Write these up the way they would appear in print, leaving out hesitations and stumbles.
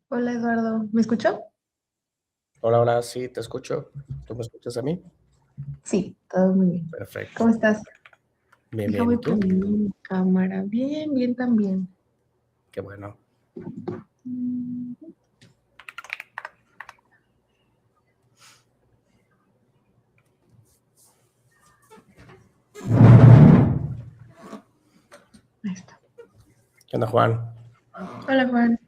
Hola Eduardo, ¿me escuchó? Hola, hola, sí, te escucho. ¿Tú me escuchas a mí? Sí, todo muy bien. Perfecto. ¿Cómo estás? Bien, Deja, bien. ¿Y voy tú? poniendo mi cámara. Bien, bien también. Qué bueno. Mm, Ahí está. ¿Qué onda, Juan? Hola Juan.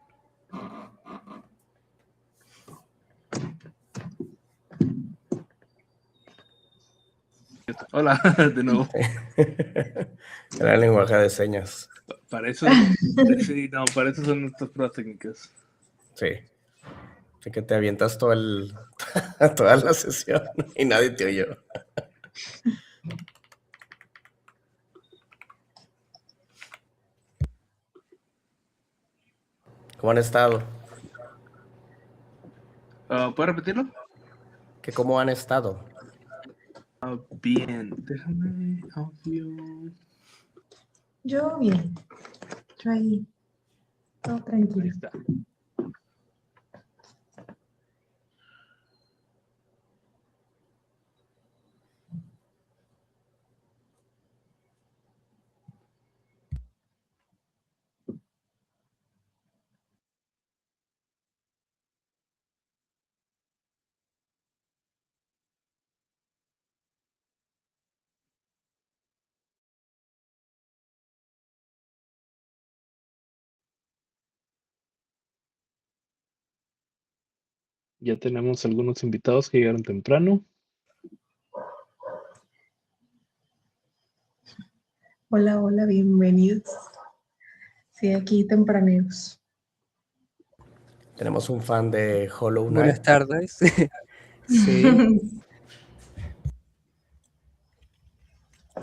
Hola, de nuevo. Era el lenguaje de señas. Para eso, sí, no, para eso son estas pruebas técnicas. Sí. Así que te avientas toda la sesión y nadie te oyó. ¿Cómo han estado? ¿Puedes repetirlo? ¿Cómo han estado? Bien, déjame audio. Yo bien. Yo ahí, todo Ahí tranquilo. está. Ya tenemos algunos invitados que llegaron temprano. Hola, hola, bienvenidos. Sí, aquí tempraneros. Tenemos un fan de Hollow Buenas Knight. tardes. Sí,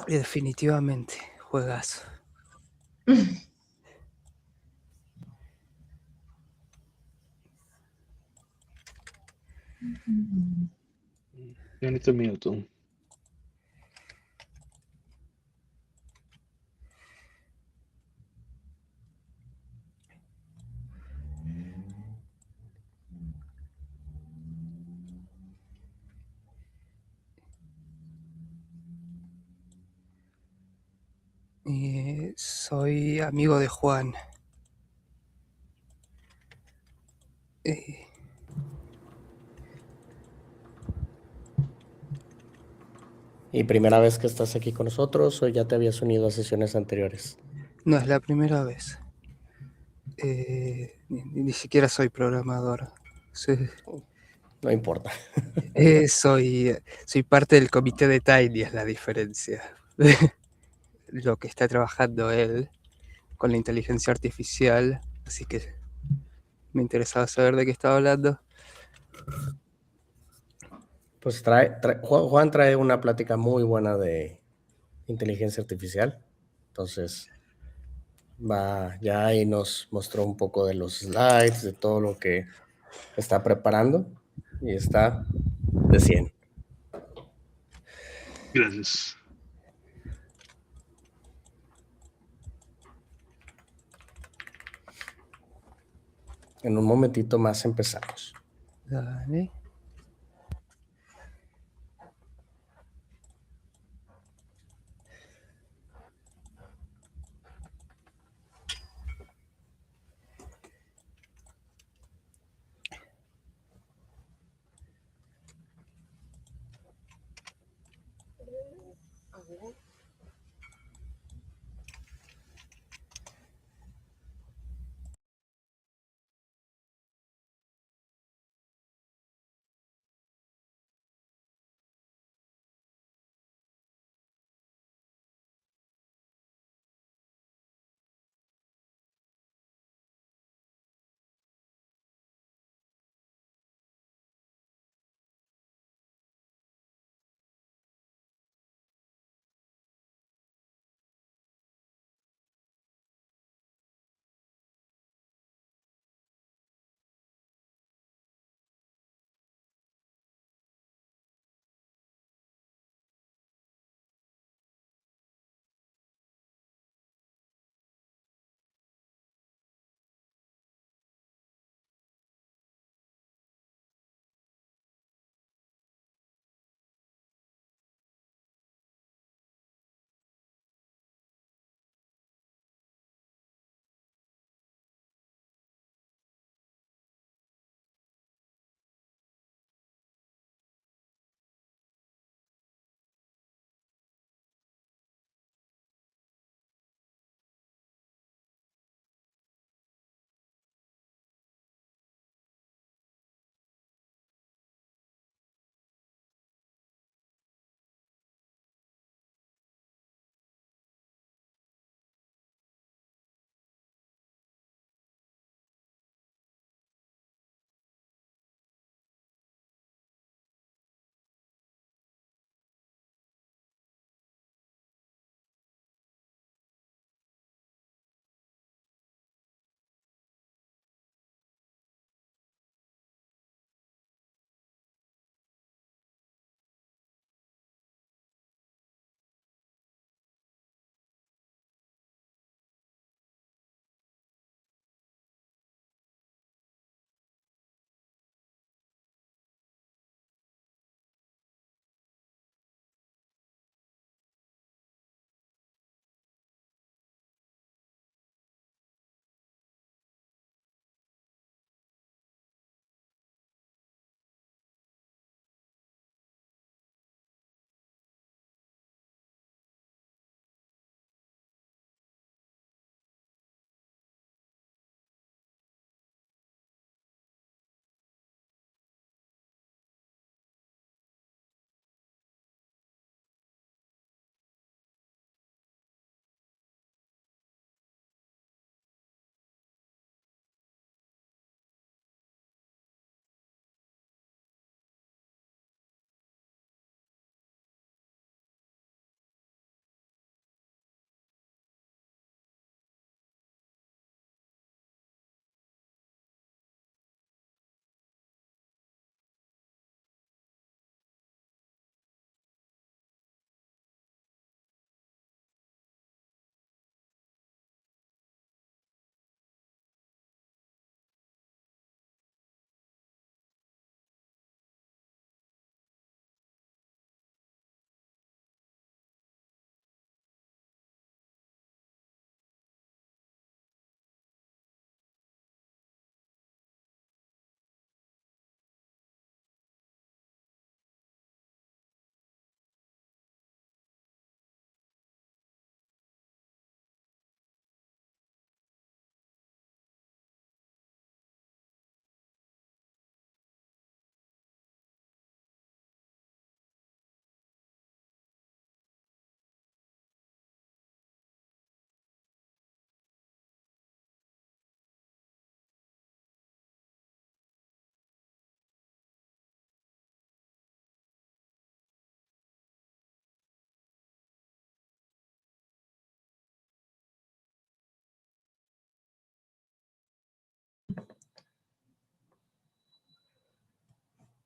definitivamente, juegazo. Ya necesito un minuto. Soy amigo de Juan. Eh, ¿Y primera vez que estás aquí con nosotros o ya te habías unido a sesiones anteriores? no es la primera vez. Ni siquiera soy programador. Sí, No importa. soy parte del comité de Tiny, es la diferencia. Lo que está trabajando él con la inteligencia artificial, así que me interesaba saber de qué estaba hablando. Pues Juan trae una plática muy buena de inteligencia artificial. Entonces, ya ahí nos mostró un poco de los slides, de todo lo que está preparando y está de 100. Gracias. En un momentito más empezamos. Dale.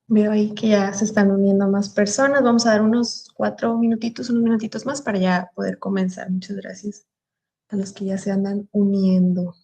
Veo ahí que ya se están uniendo más personas. Vamos a dar unos 4 minutitos, unos minutitos más para ya poder comenzar. Muchas gracias a los que ya se andan uniendo.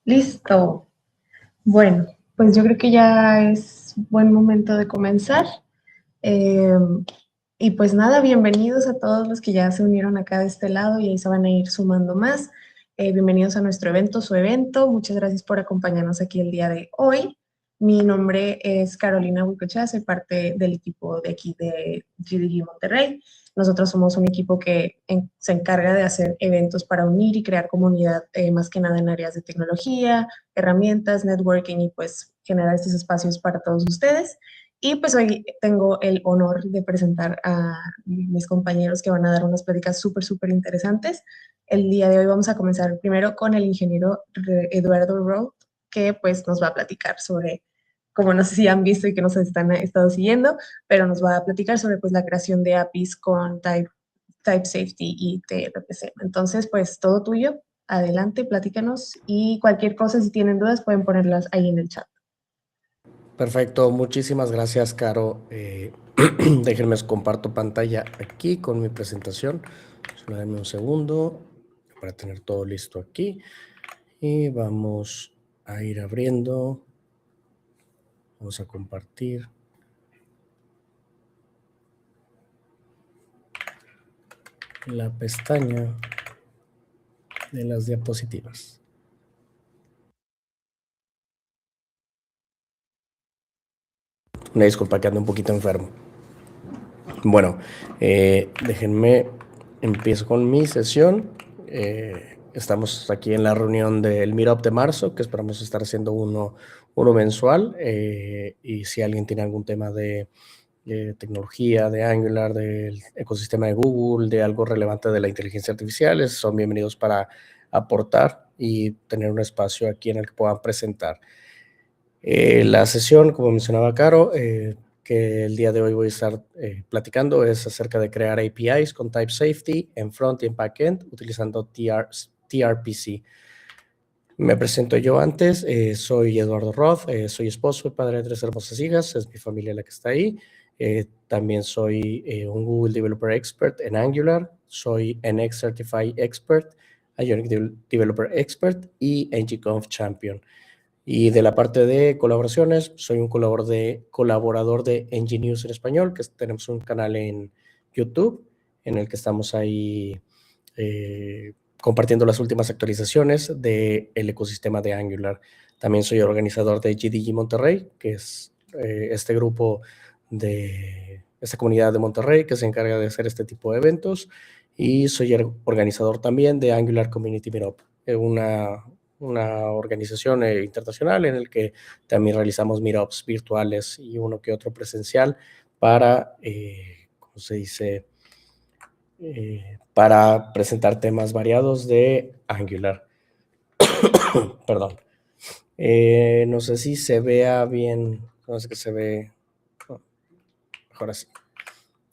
Listo. Bueno, pues yo creo que ya es buen momento de comenzar. Eh, y pues nada, bienvenidos a todos los que ya se unieron acá de este lado y ahí se van a ir sumando más. Bienvenidos a nuestro evento, su evento. Muchas gracias por acompañarnos aquí el día de hoy. Mi nombre es Carolina Huicochea, soy parte del equipo de aquí de GDG Monterrey. Nosotros somos un equipo que se encarga de hacer eventos para unir y crear comunidad, más que nada en áreas de tecnología, herramientas, networking y pues generar estos espacios para todos ustedes. Y pues hoy tengo el honor de presentar a mis compañeros que van a dar unas pláticas súper interesantes. El día de hoy vamos a comenzar primero con el ingeniero Eduardo Roth, que pues nos va a platicar sobre, como no sé si han visto y que nos han estado siguiendo, pero nos va a platicar sobre pues la creación de APIs con Type Safety y TRPC. Entonces, pues todo tuyo, adelante, platícanos y cualquier cosa, si tienen dudas, pueden ponerlas ahí en el chat. Perfecto, muchísimas gracias, Caro. Déjenme comparto pantalla aquí con mi presentación. Solo denme un segundo para tener todo listo aquí. Y vamos a ir abriendo. Vamos a compartir. La pestaña de las diapositivas. Una disculpa que ando un poquito enfermo. Bueno, déjenme, empiezo con mi sesión. Estamos aquí en la reunión del Meetup de marzo, que esperamos estar haciendo uno mensual. Y si alguien tiene algún tema de tecnología, de Angular, del ecosistema de Google, de algo relevante de la inteligencia artificial, son bienvenidos para aportar y tener un espacio aquí en el que puedan presentar. La sesión, como mencionaba Caro, que el día de hoy voy a estar platicando es acerca de crear APIs con Type Safety en front y en backend utilizando TRPC. Me presento yo antes, soy Eduardo Roth, soy esposo y padre de 3 hermosas hijas, es mi familia la que está ahí. También soy un Google Developer Expert en Angular, soy NX Certified Expert, Ionic Developer Expert y ngConf Champion. Y de la parte de colaboraciones, soy un colaborador de NGNews en español, que tenemos un canal en YouTube en el que estamos ahí compartiendo las últimas actualizaciones del ecosistema de Angular. También soy organizador de GDG Monterrey, que es este grupo de esta comunidad de Monterrey que se encarga de hacer este tipo de eventos. Y soy organizador también de Angular Community Meetup, una organización internacional en el que también realizamos meetups virtuales y uno que otro presencial para, ¿cómo se dice? Para presentar temas variados de Angular. Perdón. No sé si se vea bien. No sé que se ve. Oh, mejor así.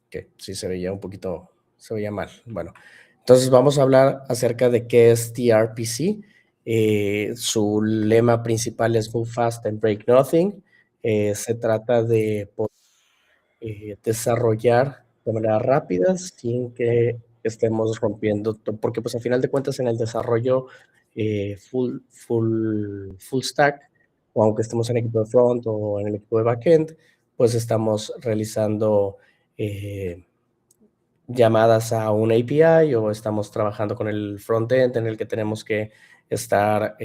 Que sí se veía un poquito. Se veía mal. Bueno, entonces vamos a hablar acerca de qué es TRPC. Su lema principal es Move Fast and Break Nothing. Se trata de desarrollar de manera rápida sin que estemos rompiendo, porque pues al final de cuentas en el desarrollo full stack, o aunque estemos en equipo de front o en el equipo de backend, pues estamos realizando llamadas a un API o estamos trabajando con el frontend en el que tenemos que estar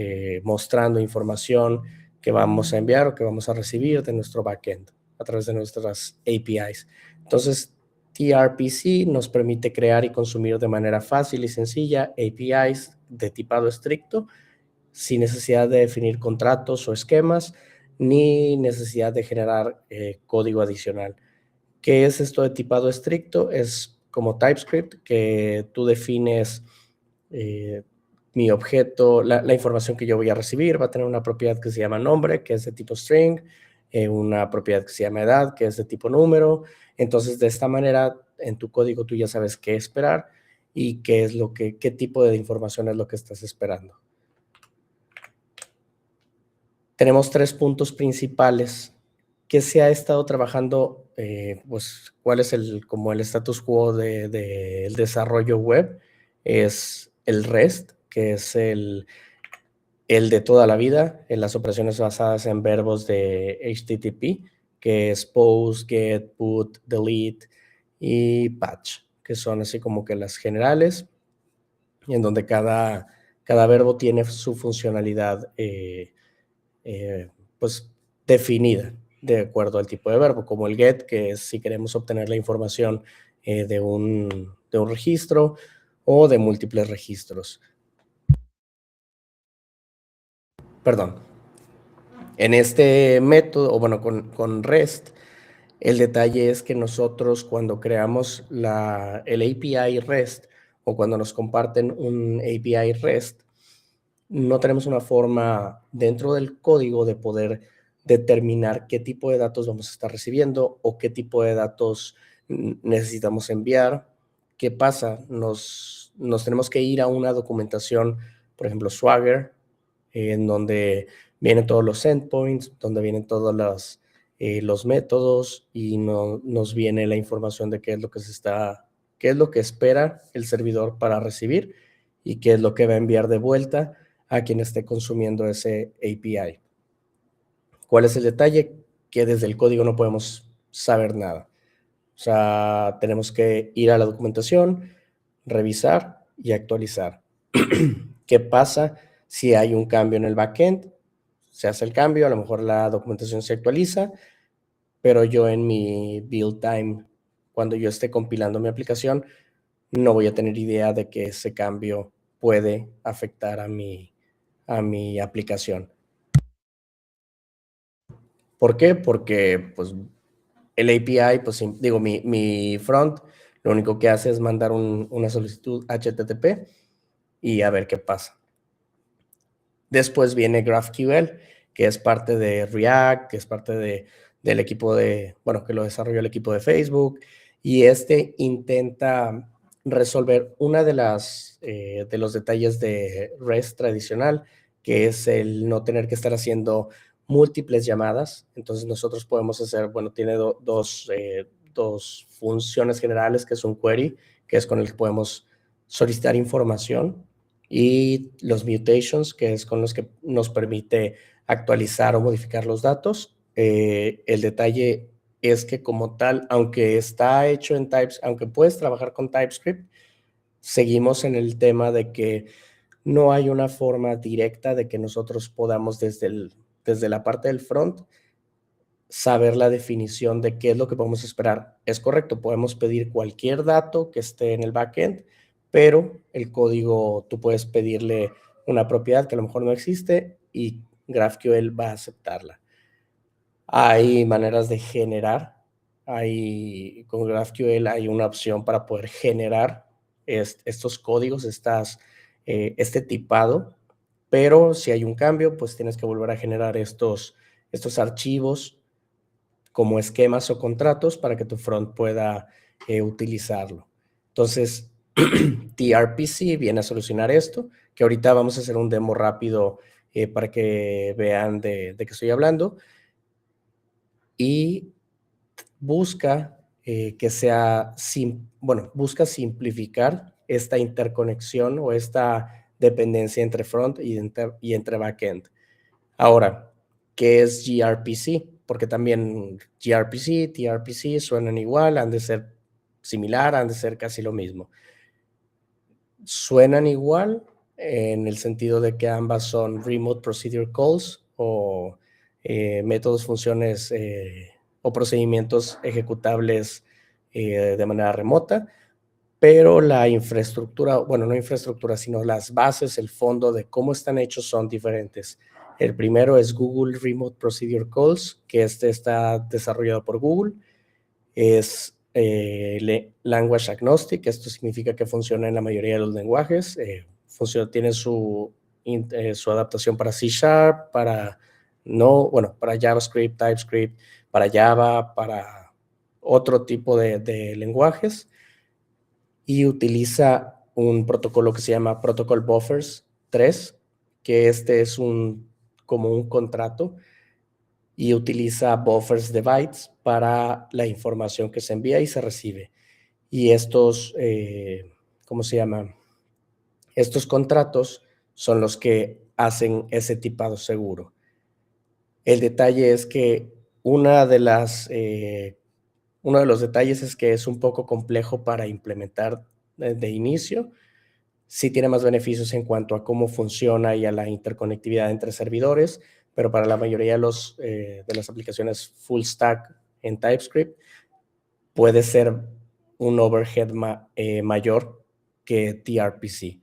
mostrando información que vamos a enviar o que vamos a recibir de nuestro backend a través de nuestras APIs. Entonces, TRPC nos permite crear y consumir de manera fácil y sencilla APIs de tipado estricto, sin necesidad de definir contratos o esquemas, ni necesidad de generar código adicional. ¿Qué es esto de tipado estricto? Es como TypeScript, que tú defines mi objeto, la información que yo voy a recibir va a tener una propiedad que se llama nombre, que es de tipo string, una propiedad que se llama edad, que es de tipo número. Entonces, de esta manera, en tu código tú ya sabes qué esperar y qué tipo de información es lo que estás esperando. Tenemos 3 puntos principales que se ha estado trabajando, pues, cuál es el status quo del desarrollo web. Es el REST, que es el de toda la vida, en las operaciones basadas en verbos de HTTP, que es post, get, put, delete y patch, que son así como que las generales, en donde cada verbo tiene su funcionalidad pues definida de acuerdo al tipo de verbo, como el get, que es si queremos obtener la información de un registro o de múltiples registros. Perdón. En este método, o bueno, con REST, el detalle es que nosotros cuando creamos el API REST o cuando nos comparten un API REST, no tenemos una forma dentro del código de poder determinar qué tipo de datos vamos a estar recibiendo o qué tipo de datos necesitamos enviar. ¿Qué pasa? Nos tenemos que ir a una documentación, por ejemplo, Swagger, en donde vienen todos los endpoints, donde vienen todos los métodos y nos viene la información de qué es lo que espera el servidor para recibir y qué es lo que va a enviar de vuelta a quien esté consumiendo ese API. ¿Cuál es el detalle? Que desde el código no podemos saber nada. O sea, tenemos que ir a la documentación, revisar y actualizar. ¿Qué pasa si hay un cambio en el backend? Se hace el cambio, a lo mejor la documentación se actualiza, pero yo en mi build time, cuando yo esté compilando mi aplicación, no voy a tener idea de que ese cambio puede afectar a mi aplicación. ¿Por qué? Porque pues, el API, pues digo, mi front, lo único que hace es mandar una solicitud HTTP y a ver qué pasa. Después viene GraphQL, que es parte de React, que es parte del equipo que lo desarrolló el equipo de Facebook, y intenta resolver una de los detalles de REST tradicional, que es el no tener que estar haciendo múltiples llamadas. Entonces nosotros podemos hacer, tiene dos funciones generales, que es un query, que es con el que podemos solicitar información, y los mutations, que es con los que nos permite actualizar o modificar los datos. El detalle es que como tal, aunque está hecho en aunque puedes trabajar con TypeScript, seguimos en el tema de que no hay una forma directa de que nosotros podamos desde la parte del front saber la definición de qué es lo que podemos esperar. Es correcto, podemos pedir cualquier dato que esté en el backend, pero el código, tú puedes pedirle una propiedad que a lo mejor no existe y GraphQL va a aceptarla. Hay maneras de generar. Con GraphQL hay una opción para poder generar estos códigos, este tipado, pero si hay un cambio, pues tienes que volver a generar estos archivos como esquemas o contratos para que tu front pueda utilizarlo. Entonces, tRPC viene a solucionar esto, que ahorita vamos a hacer un demo rápido para que vean de qué estoy hablando. Y busca busca simplificar esta interconexión o esta dependencia entre front y entre backend. Ahora, ¿qué es gRPC? Porque también gRPC, tRPC suenan igual, han de ser similar, han de ser casi lo mismo. Suenan igual en el sentido de que ambas son remote procedure calls o métodos, funciones o procedimientos ejecutables de manera remota, pero la infraestructura, no infraestructura, sino las bases, el fondo de cómo están hechos son diferentes. El primero es Google Remote Procedure Calls, que está desarrollado por Google. Es language agnostic, esto significa que funciona en la mayoría de los lenguajes. Tiene su adaptación para C#, para JavaScript, TypeScript, para Java, para otro tipo de lenguajes. Y utiliza un protocolo que se llama Protocol Buffers 3, que es como un contrato, y utiliza buffers de bytes para la información que se envía y se recibe. Y estos contratos son los que hacen ese tipado seguro. El detalle es que uno de los detalles es que es un poco complejo para implementar de inicio. Sí tiene más beneficios en cuanto a cómo funciona y a la interconectividad entre servidores, pero para la mayoría de las aplicaciones full stack en TypeScript puede ser un overhead mayor que tRPC.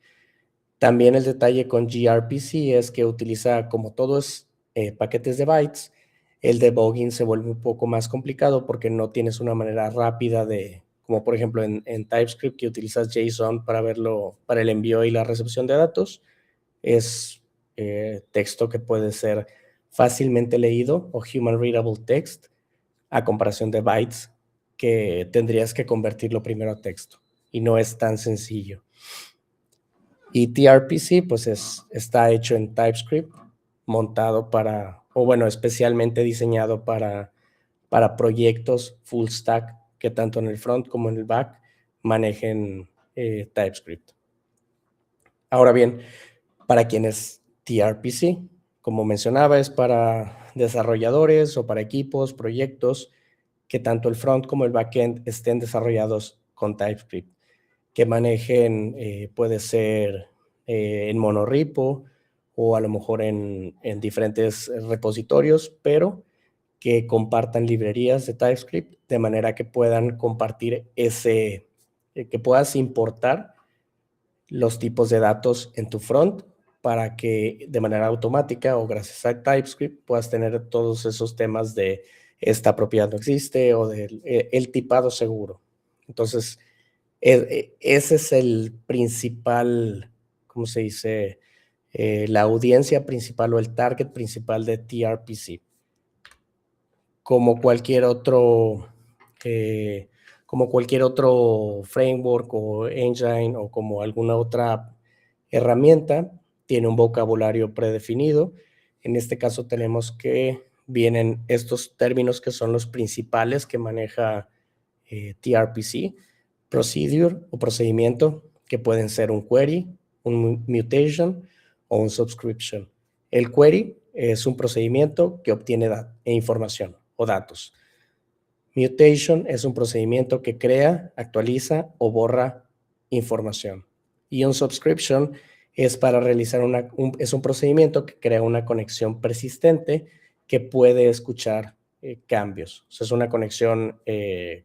También el detalle con gRPC es que utiliza, como todo es paquetes de bytes, el debugging se vuelve un poco más complicado porque no tienes una manera rápida como por ejemplo en TypeScript, que utilizas JSON para el envío y la recepción de datos. Es texto que puede ser fácilmente leído o human readable text, a comparación de bytes que tendrías que convertirlo primero a texto, y no es tan sencillo. Y tRPC pues está hecho en TypeScript, montado especialmente diseñado para proyectos full stack que tanto en el front como en el back manejen TypeScript. Ahora bien, para quienes TRPC, como mencionaba, es para desarrolladores o para equipos, proyectos que tanto el front como el backend estén desarrollados con TypeScript, que manejen, puede ser en monorepo o a lo mejor en diferentes repositorios, pero que compartan librerías de TypeScript de manera que puedan compartir que puedas importar los tipos de datos en tu front para que de manera automática o gracias a TypeScript puedas tener todos esos temas de esta propiedad no existe o del el tipado seguro. Entonces, ese es el principal, ¿cómo se dice? La audiencia principal o el target principal de TRPC. Como cualquier otro, framework o engine o como alguna otra herramienta, tiene un vocabulario predefinido. En este caso tenemos que vienen estos términos que son los principales que maneja TRPC, procedure o procedimiento, que pueden ser un query, un mutation o un subscription. El query es un procedimiento que obtiene información o datos. Mutation es un procedimiento que crea, actualiza o borra información. Y un subscription es para realizar es un procedimiento que crea una conexión persistente que puede escuchar cambios. O sea, es una conexión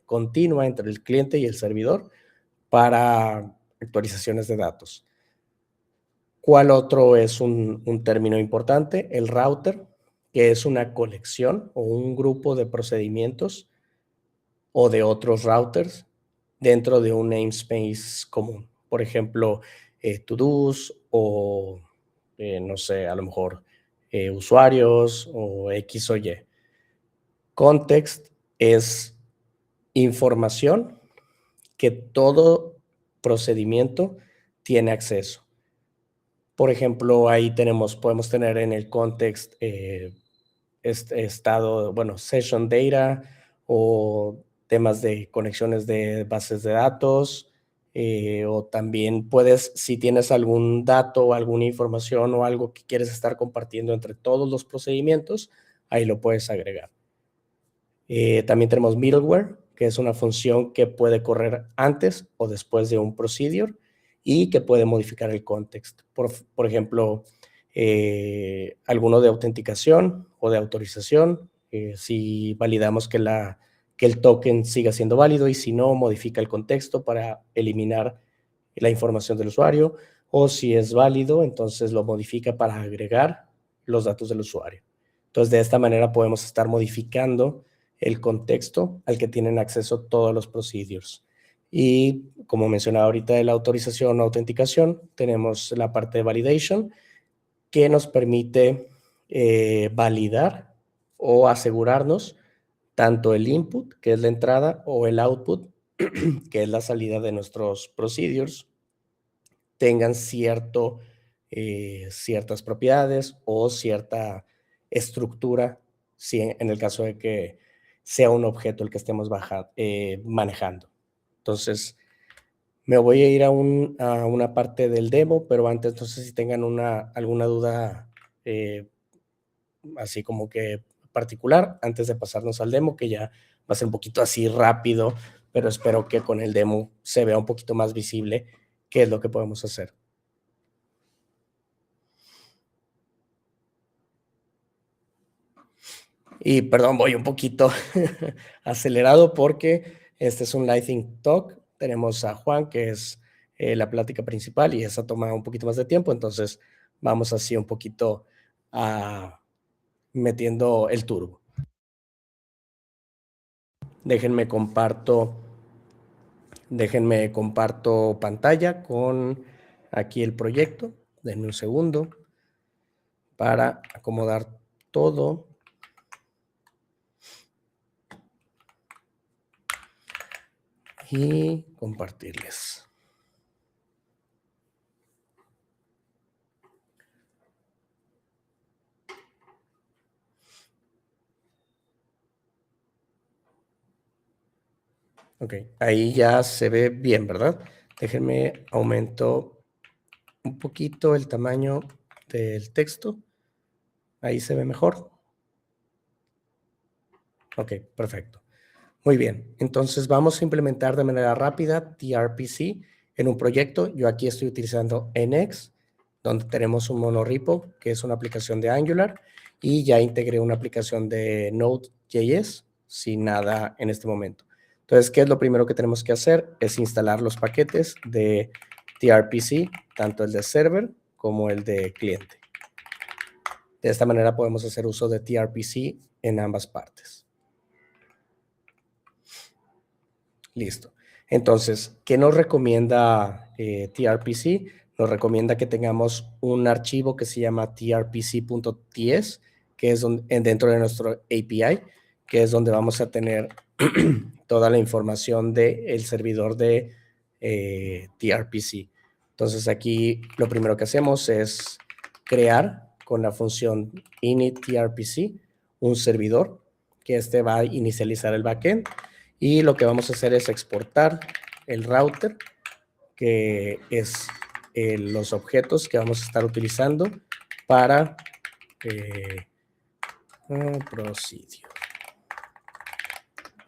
continua entre el cliente y el servidor para actualizaciones de datos. ¿Cuál otro es un término importante? El router, que es una colección o un grupo de procedimientos o de otros routers dentro de un namespace común. Por ejemplo, to-dos o, no sé, a lo mejor usuarios o X o Y. Context es información que todo procedimiento tiene acceso. Por ejemplo, ahí podemos tener en el context estado, session data o temas de conexiones de bases de datos, o también si tienes algún dato o alguna información o algo que quieres estar compartiendo entre todos los procedimientos, ahí lo puedes agregar. También tenemos middleware, que es una función que puede correr antes o después de un procedure y que puede modificar el context. Por ejemplo, alguno de autenticación o de autorización, si validamos que el token siga siendo válido y si no, modifica el contexto para eliminar la información del usuario, o si es válido, entonces lo modifica para agregar los datos del usuario. Entonces, de esta manera podemos estar modificando el contexto al que tienen acceso todos los procedures. Y como mencionaba ahorita de la autorización o autenticación, tenemos la parte de validation, que nos permite validar o asegurarnos tanto el input, que es la entrada, o el output, que es la salida de nuestros procedures, tengan ciertas propiedades o cierta estructura, si en el caso de que sea un objeto el que estemos manejando. Entonces, me voy a ir a una parte del demo, pero antes, no sé si tengan alguna duda así como que particular, antes de pasarnos al demo, que ya va a ser un poquito así rápido, pero espero que con el demo se vea un poquito más visible qué es lo que podemos hacer. Y perdón, voy un poquito acelerado porque este es un Lightning Talk. Tenemos a Juan, que es la plática principal, y esa toma un poquito más de tiempo, entonces vamos así un poquito metiendo el turbo. Déjenme comparto pantalla con aquí el proyecto. Denme un segundo para acomodar todo. Y compartirles. Ok, ahí ya se ve bien, ¿verdad? Déjenme aumento un poquito el tamaño del texto. Ahí se ve mejor. Ok, perfecto. Muy bien, entonces vamos a implementar de manera rápida TRPC en un proyecto. Yo aquí estoy utilizando NX, donde tenemos un monorepo, que es una aplicación de Angular, y ya integré una aplicación de Node.js sin nada en este momento. Entonces, ¿qué es lo primero que tenemos que hacer? Es instalar los paquetes de TRPC, tanto el de server como el de cliente. De esta manera podemos hacer uso de TRPC en ambas partes. Listo. Entonces, ¿qué nos recomienda TRPC? Nos recomienda que tengamos un archivo que se llama trpc.ts, que es dentro de nuestro API, que es donde vamos a tener toda la información del servidor de TRPC. Entonces, aquí lo primero que hacemos es crear con la función init trpc un servidor, que este va a inicializar el backend. Y lo que vamos a hacer es exportar el router, que es los objetos que vamos a estar utilizando para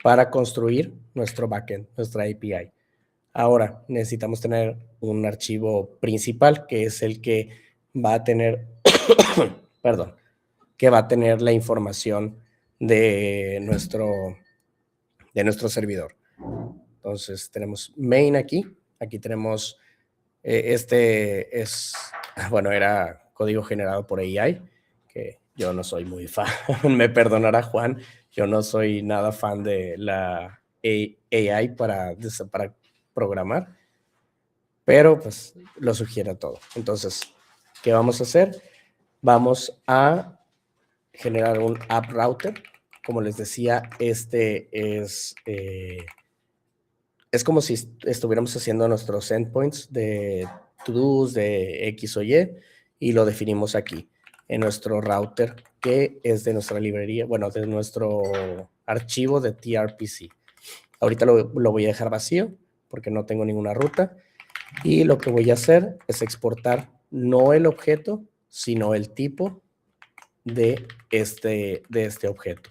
para construir nuestro backend, nuestra API. Ahora necesitamos tener un archivo principal, que es el que va a tener, perdón, que va a tener la información de nuestro servidor. Entonces tenemos main aquí tenemos, este es, bueno, era código generado por AI, que yo no soy muy fan, me perdonará Juan, yo no soy nada fan de la AI para programar, pero pues lo sugiere todo. Entonces, ¿qué vamos a hacer? Vamos a generar un app router. Como les decía, este es como si estuviéramos haciendo nuestros endpoints de to-dos, de X o Y lo definimos aquí, en nuestro router, que es de nuestra librería, bueno, de nuestro archivo de TRPC. Ahorita lo voy a dejar vacío, porque no tengo ninguna ruta, y lo que voy a hacer es exportar no el objeto, sino el tipo de este objeto,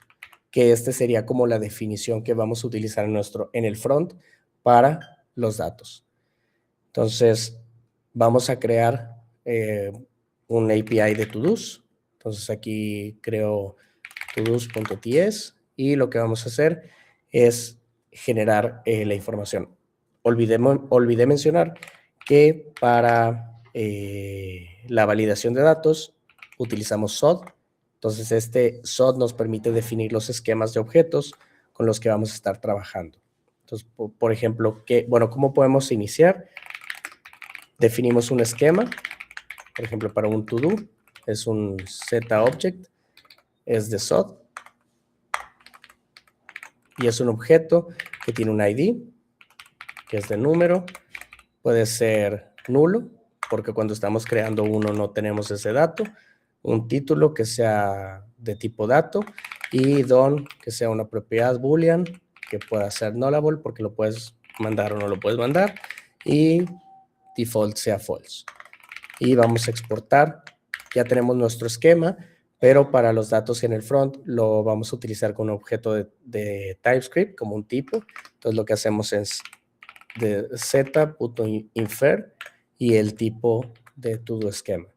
que sería como la definición que vamos a utilizar en el front para los datos. Entonces, vamos a crear un API de todos. Entonces, aquí creo todos.ts y lo que vamos a hacer es generar la información. Olvidé mencionar que para la validación de datos utilizamos SOD. Entonces, este SOD nos permite definir los esquemas de objetos con los que vamos a estar trabajando. Entonces, por ejemplo, ¿cómo podemos iniciar? Definimos un esquema, por ejemplo, para un to-do, es un setObject, es de SOD, y es un objeto que tiene un ID, que es de número, puede ser nulo, porque cuando estamos creando uno no tenemos ese dato, un título que sea de tipo dato, y DON, que sea una propiedad boolean, que pueda ser nullable, porque lo puedes mandar o no lo puedes mandar, y default sea false. Y vamos a exportar. Ya tenemos nuestro esquema, pero para los datos en el front lo vamos a utilizar con un objeto de TypeScript como un tipo. Entonces lo que hacemos es de z.infer y el tipo de todo esquema.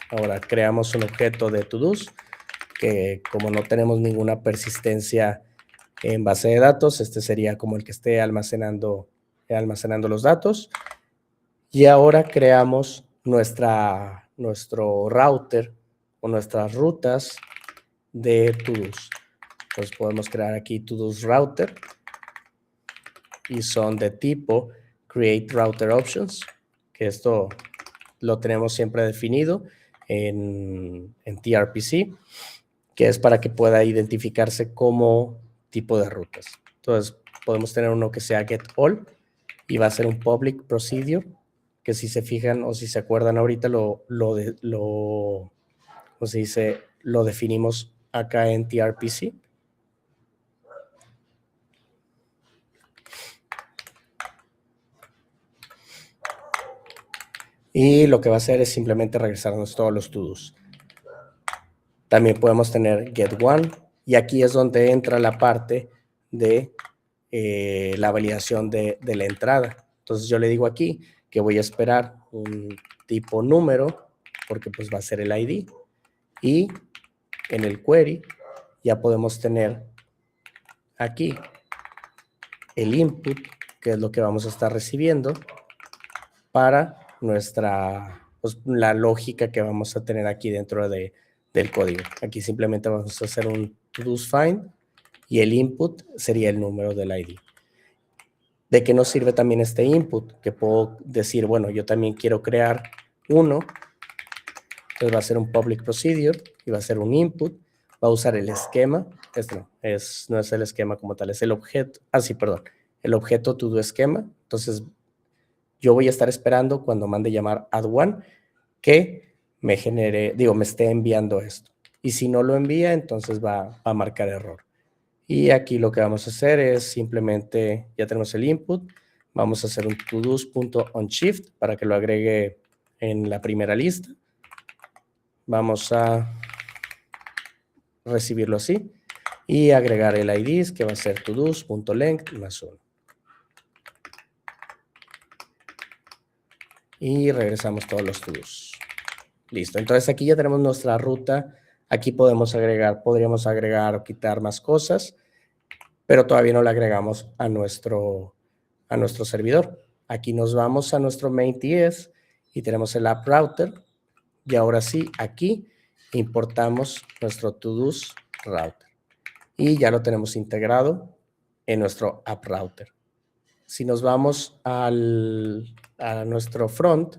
Ahora creamos un objeto de todos que, como no tenemos ninguna persistencia en base de datos, este sería como el que esté almacenando los datos. Y ahora creamos nuestro router o nuestras rutas de todos. Entonces podemos crear aquí todos router y son de tipo create router options, que esto lo tenemos siempre definido en TRPC, que es para que pueda identificarse como tipo de rutas. Entonces podemos tener uno que sea get all y va a ser un public procedure, que si se fijan o si se acuerdan ahorita lo definimos acá en TRPC. Y lo que va a hacer es simplemente regresarnos todos los to-dos. También podemos tener get one, y aquí es donde entra la parte de la validación de la entrada. Entonces yo le digo aquí que voy a esperar un tipo número, porque pues va a ser el ID, y en el query ya podemos tener aquí el input, que es lo que vamos a estar recibiendo para nuestra, pues, la lógica que vamos a tener aquí dentro del código. Aquí simplemente vamos a hacer un to-dos find y el input sería el número del ID. ¿De qué nos sirve también este input? Que puedo decir, bueno, yo también quiero crear uno, entonces va a ser un public procedure y va a ser un input, va a usar el esquema, no es el esquema como tal, es el objeto, el objeto to do esquema. Entonces yo voy a estar esperando cuando mande llamar add one que me genere, me esté enviando esto. Y si no lo envía, entonces va a marcar error. Y aquí lo que vamos a hacer es simplemente, ya tenemos el input, vamos a hacer un todos.onShift para que lo agregue en la primera lista. Vamos a recibirlo así y agregar el ID, que va a ser todos.length más 1. Y regresamos todos los todos. Listo, entonces aquí ya tenemos nuestra ruta. Aquí podríamos agregar o quitar más cosas, pero todavía no le agregamos a nuestro servidor. Aquí nos vamos a nuestro main TS y tenemos el app router. Y ahora sí, aquí importamos nuestro todos router. Y ya lo tenemos integrado en nuestro app router. Si nos vamos a nuestro front,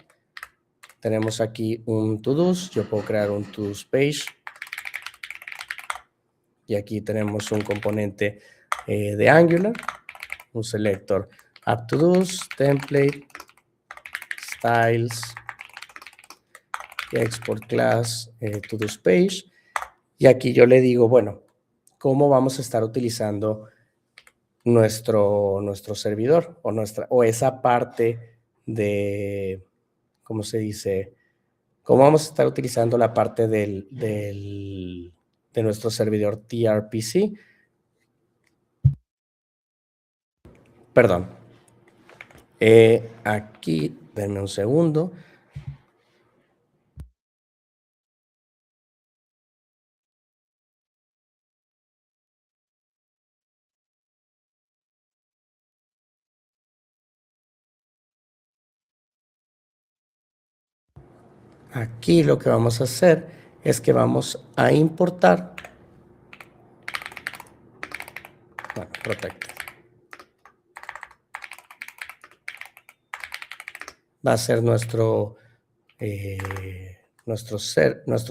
tenemos aquí un todos. Yo puedo crear un todos page. Y aquí tenemos un componente de Angular, un selector app todos, template, styles, export class, todos page. Y aquí yo le digo, bueno, ¿cómo vamos a estar utilizando nuestro servidor o esa parte de, ¿cómo se dice? ¿Cómo vamos a estar utilizando la parte de nuestro servidor TRPC? Perdón. Aquí, denme un segundo. Aquí lo que vamos a hacer es que vamos a importar, protect. Va a ser nuestro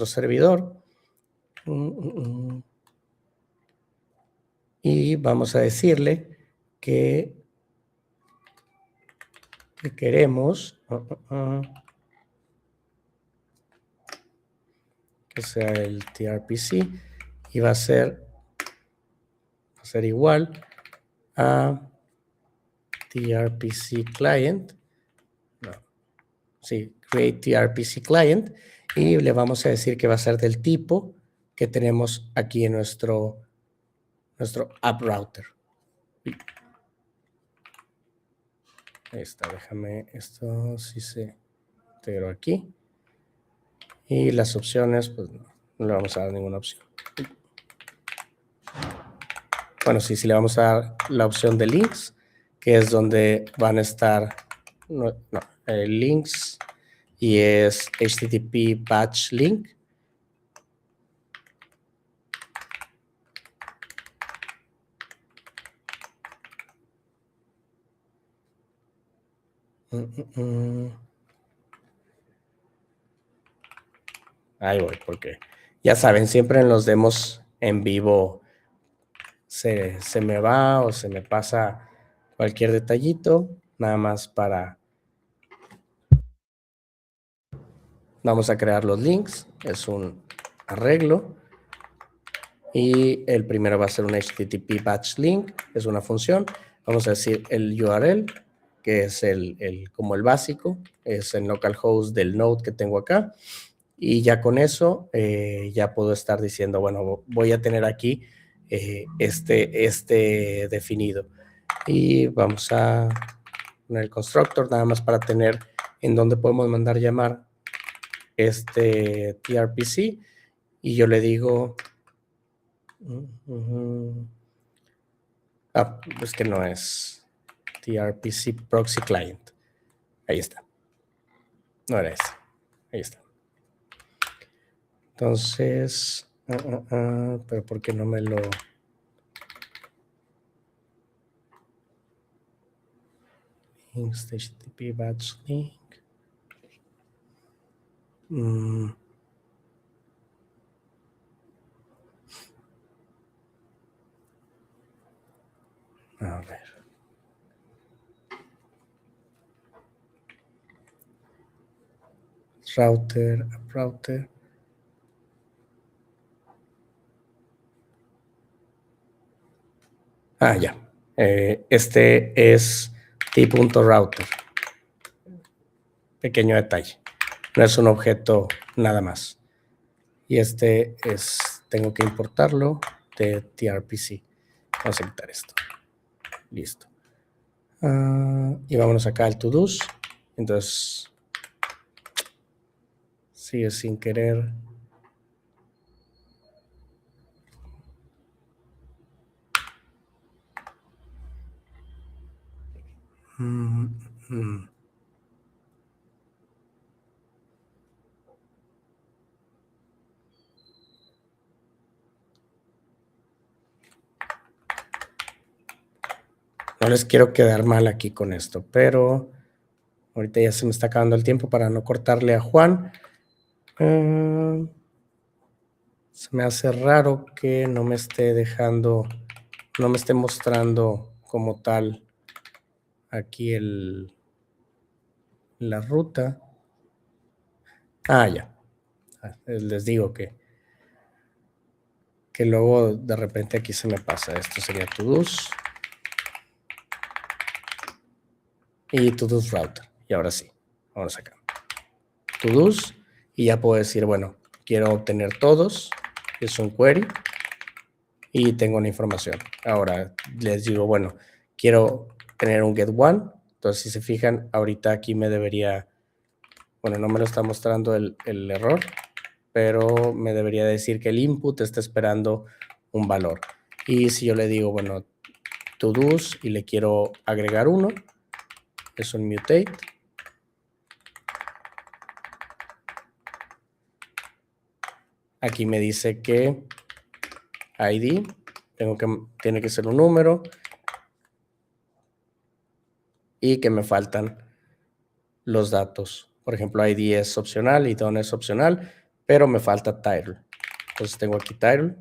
servidor. Y vamos a decirle que queremos que sea el TRPC y va a ser igual a TRPC client. Create TRPC client y le vamos a decir que va a ser del tipo que tenemos aquí en nuestro app router. Ahí está, déjame esto si se integró aquí. Y las opciones, pues no le vamos a dar ninguna opción. Bueno, sí le vamos a dar la opción de links, que es donde van a estar links y es HTTP batch link. Ahí voy, porque ya saben, siempre en los demos en vivo se me va o se me pasa cualquier detallito, nada más vamos a crear los links, es un arreglo y el primero va a ser un HTTP batch link, es una función, vamos a decir el URL que es como el básico, es el localhost del node que tengo acá, y ya con eso ya puedo estar diciendo, bueno, voy a tener aquí este definido. Y vamos a poner el constructor nada más para tener en dónde podemos mandar llamar este TRPC, y yo le digo es que no es TRPC proxy client, ahí está, no era ese, ahí está. Entonces pero ¿por qué no me lo HTTP batch link? A ver. Router. Ya. Este es t.router. Pequeño detalle. No es un objeto nada más. Y tengo que importarlo de TRPC. Vamos a quitar esto. Listo. Y vámonos acá al to-dos. Entonces, sigue sin querer. No les quiero quedar mal aquí con esto, pero ahorita ya se me está acabando el tiempo para no cortarle a Juan. Se me hace raro que no me esté mostrando como tal aquí la ruta. Ya. Les digo que luego de repente aquí se me pasa. Esto sería to-dos. Y to-dos router. Y ahora sí, vamos acá. To-dos. Y ya puedo decir, bueno, quiero obtener todos. Es un query. Y tengo una información. Ahora les digo, bueno, quiero tener un get one. Entonces, si se fijan, ahorita aquí me debería, bueno, no me lo está mostrando el error, pero me debería decir que el input está esperando un valor. Y si yo le digo, bueno, to-dos y le quiero agregar uno, es un mutate. Aquí me dice que ID tiene que ser un número y que me faltan los datos. Por ejemplo, ID es opcional y done es opcional, pero me falta title. Entonces tengo aquí title,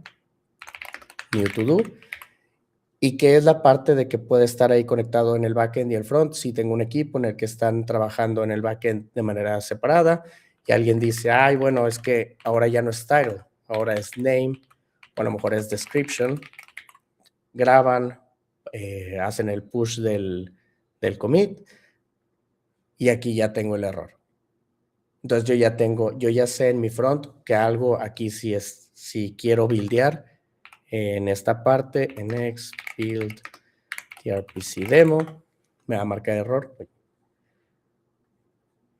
new to do, y que es la parte de que puede estar ahí conectado en el backend y el front. Si tengo un equipo en el que están trabajando en el backend de manera separada y alguien dice, ay, bueno, es que ahora ya no es title, ahora es name, o a lo mejor es description, graban, hacen el push del commit y aquí ya tengo el error. Entonces yo ya sé en mi front que algo aquí si quiero buildear en esta parte, en next build trpc demo, me va a marcar error.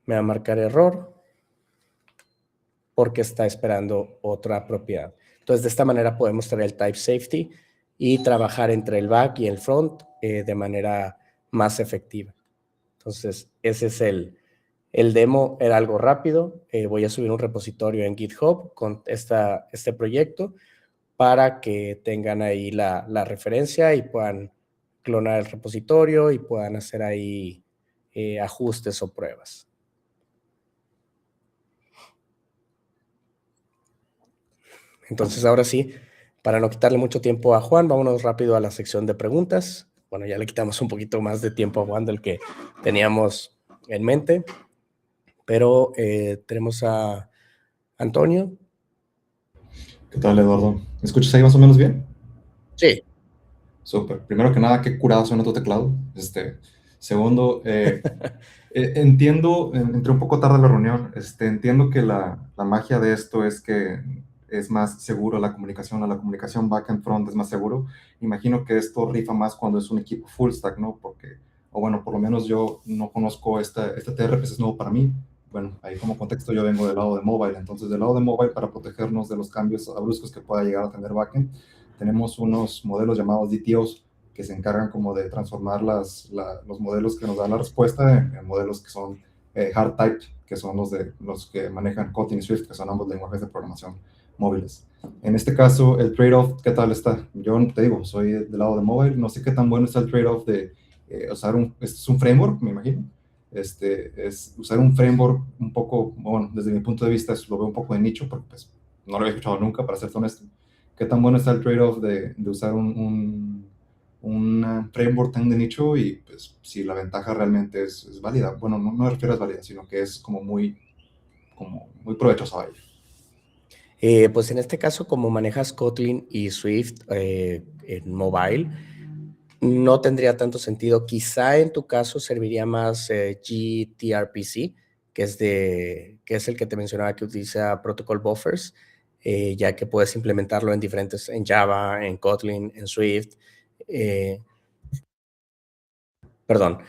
Me va a marcar error porque está esperando otra propiedad. Entonces de esta manera podemos traer el type safety y trabajar entre el back y el front de manera más efectiva. Entonces ese es el demo, era algo rápido. Voy a subir un repositorio en GitHub con este proyecto para que tengan ahí la referencia y puedan clonar el repositorio y puedan hacer ahí ajustes o pruebas. Entonces ahora sí, para no quitarle mucho tiempo a Juan, vámonos rápido a la sección de preguntas. Bueno, ya le quitamos un poquito más de tiempo a Juan del que teníamos en mente, pero tenemos a Antonio. ¿Qué tal, Eduardo? ¿Me escuchas ahí más o menos bien? Sí. Súper. Primero que nada, qué curado suena tu teclado. Segundo, entiendo, entré un poco tarde a la reunión, entiendo que la magia de esto es que es más seguro la comunicación back-end front es más seguro. Imagino que esto rifa más cuando es un equipo full stack, ¿no? Porque, o bueno, por lo menos yo no conozco este TRPC, es nuevo para mí. Bueno, ahí como contexto yo vengo del lado de mobile, entonces del lado de mobile, para protegernos de los cambios bruscos que pueda llegar a tener backend, tenemos unos modelos llamados DTOs que se encargan como de transformar los modelos que nos dan la respuesta en modelos que son hard typed, que son los que manejan Kotlin y Swift, que son ambos lenguajes de programación móviles. En este caso, el trade-off, ¿qué tal está? Yo te digo, soy del lado de mobile, no sé qué tan bueno está el trade-off de usar es un framework, me imagino. Es usar un framework un poco, bueno, desde mi punto de vista lo veo un poco de nicho, porque pues, no lo había escuchado nunca, para ser honesto. ¿Qué tan bueno está el trade-off de usar un framework tan de nicho y pues si la ventaja realmente es válida? Bueno, no me refiero a es válida, sino que es como muy provechosa a ella. Pues en este caso, como manejas Kotlin y Swift en mobile, no tendría tanto sentido. Quizá en tu caso serviría más gTRPC, que es el que te mencionaba que utiliza protocol buffers, ya que puedes implementarlo en Java, en Kotlin, en Swift. Perdón.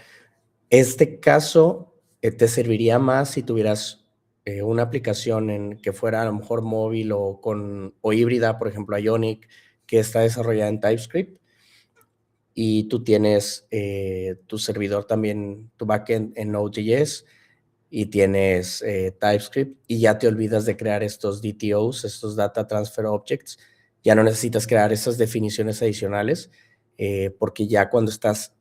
Este caso te serviría más si tuvieras una aplicación que fuera a lo mejor móvil o híbrida, por ejemplo, Ionic, que está desarrollada en TypeScript, y tú tienes tu servidor también, tu backend en Node.js, y tienes TypeScript, y ya te olvidas de crear estos DTOs, estos Data Transfer Objects. Ya no necesitas crear esas definiciones adicionales, porque ya cuando estás